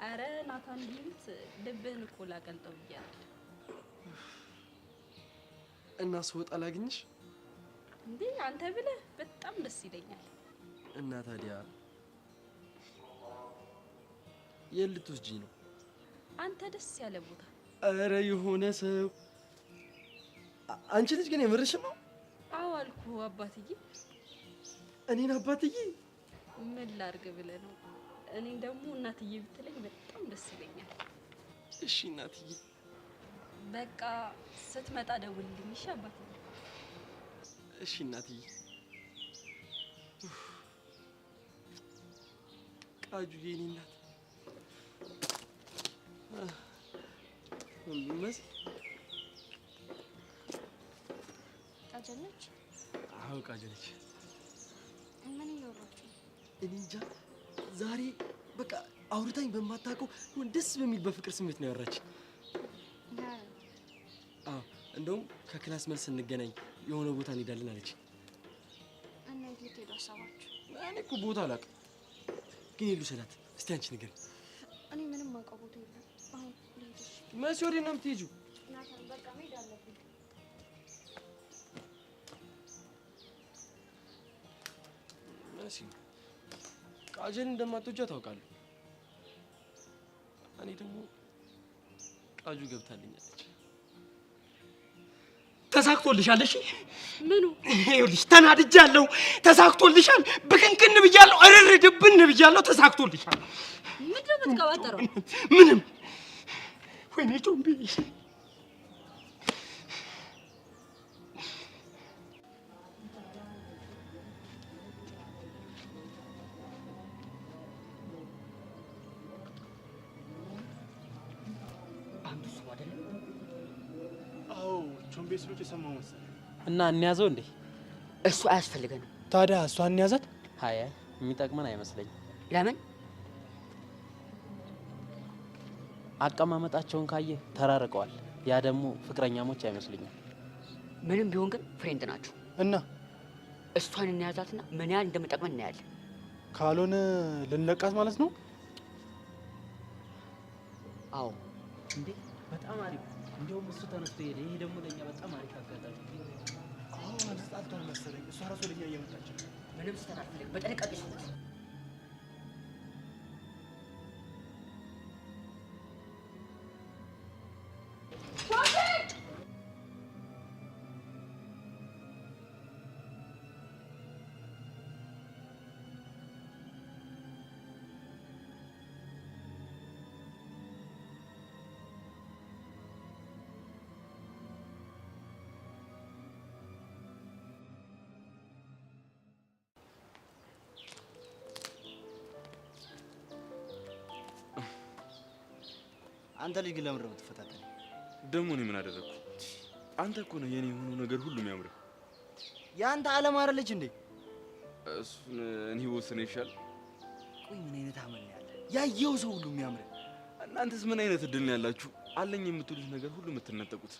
Speaker 13: አረ ናታን ቢልት ልብህን እኮ ላቀልጠው ብያለሁ።
Speaker 3: እና ስወጣ ላግኝሽ
Speaker 13: እንዴ? አንተ ብለህ በጣም ደስ ይለኛል።
Speaker 3: እና ታዲያ የት ልትወስጂኝ ነው?
Speaker 13: አንተ ደስ ያለ ቦታ።
Speaker 3: አረ የሆነ ሰው
Speaker 7: አንቺ ልጅ ግን የምርሽ ነው?
Speaker 12: አዎ አልኩ አባትዬ።
Speaker 7: እኔን አባትዬ?
Speaker 12: ምን ላድርግ ብለህ ነው? እኔ ደግሞ እናትዬ ብትለኝ በጣም ደስ ይለኛል።
Speaker 7: እሺ እናትዬ።
Speaker 12: በቃ ስትመጣ ደውልልኝ እሺ አባትዬ?
Speaker 7: እሺ እናትዬ። ቃጁዬ የኔ እናት መሲ
Speaker 11: ቃጀል ነች?
Speaker 7: አዎ ቃጀል ነች።
Speaker 11: ምን እያወራችሁ?
Speaker 7: እኔ እንጃ ዛሬ በቃ አውርታኝ በማታውቀው ደስ በሚል በፍቅር ስሜት ነው ያወራችኝ። አዎ እንደውም ከክላስ መልስ እንገናኝ የሆነ ቦታ እንሄዳለን አለች።
Speaker 11: እና የት ልትሄዱ አሰባችሁ?
Speaker 7: እኔ እኮ ቦታ አላውቅም፣ ግን ሄሉ ስላት እስቲ አንቺ ንገሪኝ።
Speaker 11: እኔ ምንም አውቀው ቦታ የለም። አሁን ልሂድ።
Speaker 7: መሲ ወዴት ነው የምትሄጂው?
Speaker 11: ናታን በቃ መሄድ አለብኝ።
Speaker 7: መሲ ቃጀል እንደማትወጃ ታውቃለሁ። እኔ ደግሞ ቃጁ ገብታልኛለች። ተሳክቶልሻል። እሺ
Speaker 12: ምኑ?
Speaker 7: ይኸውልሽ ተናድጃለሁ። ተሳክቶልሻል። ብክንክን ብያለሁ፣ እርር ድብን ብያለሁ። ተሳክቶልሻል።
Speaker 8: ምንድን ነው የምትቀባጠረው?
Speaker 7: ምንም። ወይኔ ጮምቢ
Speaker 4: ቤስሎች የሰማው መሰለኝ።
Speaker 14: እና እንያዘው እንዴ?
Speaker 9: እሱ አያስፈልገንም።
Speaker 4: ታዲያ እሷን እንያዛት?
Speaker 14: አይ የሚጠቅመን አይመስለኝም።
Speaker 9: ለምን?
Speaker 14: አቀማመጣቸውን ካየ ተራርቀዋል። ያ ደግሞ ፍቅረኛሞች አይመስልኝም።
Speaker 9: ምንም ቢሆን ግን ፍሬንድ ናቸው።
Speaker 4: እና
Speaker 9: እሷን እንያዛትና ምን ያህል እንደምጠቅመን እናያለን።
Speaker 4: ካልሆነ ልንለቃት ማለት ነው?
Speaker 9: አዎ።
Speaker 14: እንዴ በጣም አሪፍ። እንደውም እሱ ተነስቶ ሄደ። ይሄ ደግሞ ለኛ በጣም አሪፍ አጋጣሚ።
Speaker 4: አዎ አልጣልቷል መሰለኝ። እሷ ራሱ ለኛ እየመጣች ነው።
Speaker 9: ምንም ስተን አልፈልግም። በጥንቃቄ ስሙት።
Speaker 6: አንተ ልጅ ግን ለምን ነው የምትፈታተኝ?
Speaker 3: ደግሞ እኔ ምን አደረግኩ? አንተ እኮ ነው የኔ የሆነው ነገር ሁሉ የሚያምረው።
Speaker 6: ያንተ ዓለም አይደለች እንዴ?
Speaker 3: እሱን እኔ ወስነ ይሻል።
Speaker 6: ቆይ ምን አይነት አመል ነው ያለ? ያየው ሰው ሁሉ የሚያምር።
Speaker 3: እናንተስ ምን አይነት እድል ነው ያላችሁ? አለኝ የምትሉት ነገር ሁሉ የምትነጠቁት።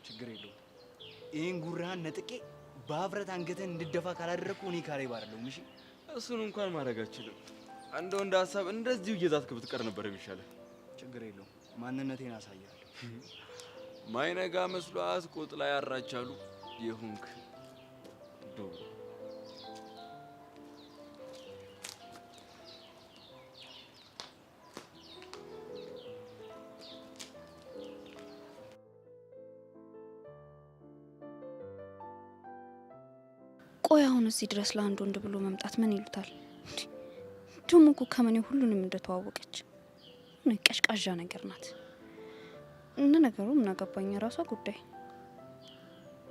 Speaker 6: ችግር የለውም። ይሄን ጉራህን ነጥቄ በአፍረት አንገተን እንድደፋ ካላደረኩ እኔ ካሬ ባረለው። እሺ
Speaker 3: እሱን እንኳን ማድረግ አልችልም። እንደው እንደ ሀሳብ እንደዚሁ እየዛትክ ብትቀር ነበር የሚሻለው።
Speaker 6: ችግር የለውም። ማንነቴን አሳያለሁ።
Speaker 3: ማይነጋ መስሏት ቆጥ ላይ አራቻሉ የሆንክ ዶ
Speaker 1: ቆይ አሁን እዚህ ድረስ ለአንድ ወንድ ብሎ መምጣት ምን ይሉታል? ደግሞ እኮ ከመኔ ሁሉንም እንደተዋወቀች ቀሽቃዣ ነገር ናት። እነ ነገሩ ምን አገባኝ፣ ራሷ ጉዳይ።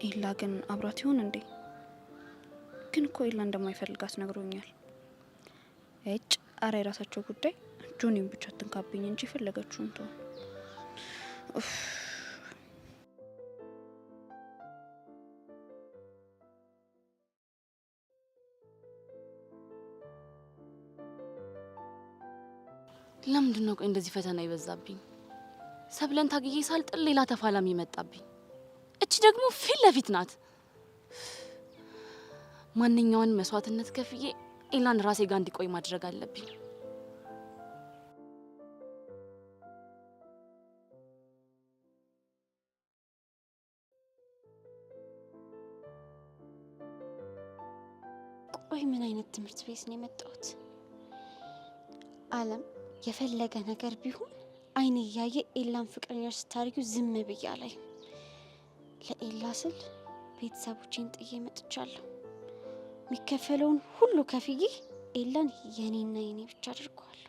Speaker 1: ኤላ ግን አብራት ይሆን እንዴ? ግን እኮ ኤላ እንደማይፈልጋት ነግሮኛል። እጭ አረ የራሳቸው ጉዳይ። ጆኒን ብቻ ትንካብኝ እንጂ ፈለገችውን ተው።
Speaker 13: ለምንድን ነው ቆይ እንደዚህ ፈተና ይበዛብኝ? ሰብለን ታግዬ ሳልጥል ሌላ ተፋላሚ መጣብኝ። እቺ ደግሞ ፊት ለፊት ናት። ማንኛውን መስዋዕትነት ከፍዬ ኤላን ራሴ ጋር እንዲቆይ ማድረግ አለብኝ።
Speaker 11: ቆይ ምን አይነት ትምህርት ቤት ነው የመጣሁት? አለም የፈለገ ነገር ቢሆን አይን እያየ ኤላን ፍቅረኛሽ ስታርጊው ዝም ብያ ላይ ለኤላ ስል ቤተሰቦቼን ጥዬ መጥቻለሁ። የሚከፈለውን ሁሉ ከፍዬ ኤላን የኔና የኔ ብቻ አድርገዋለሁ።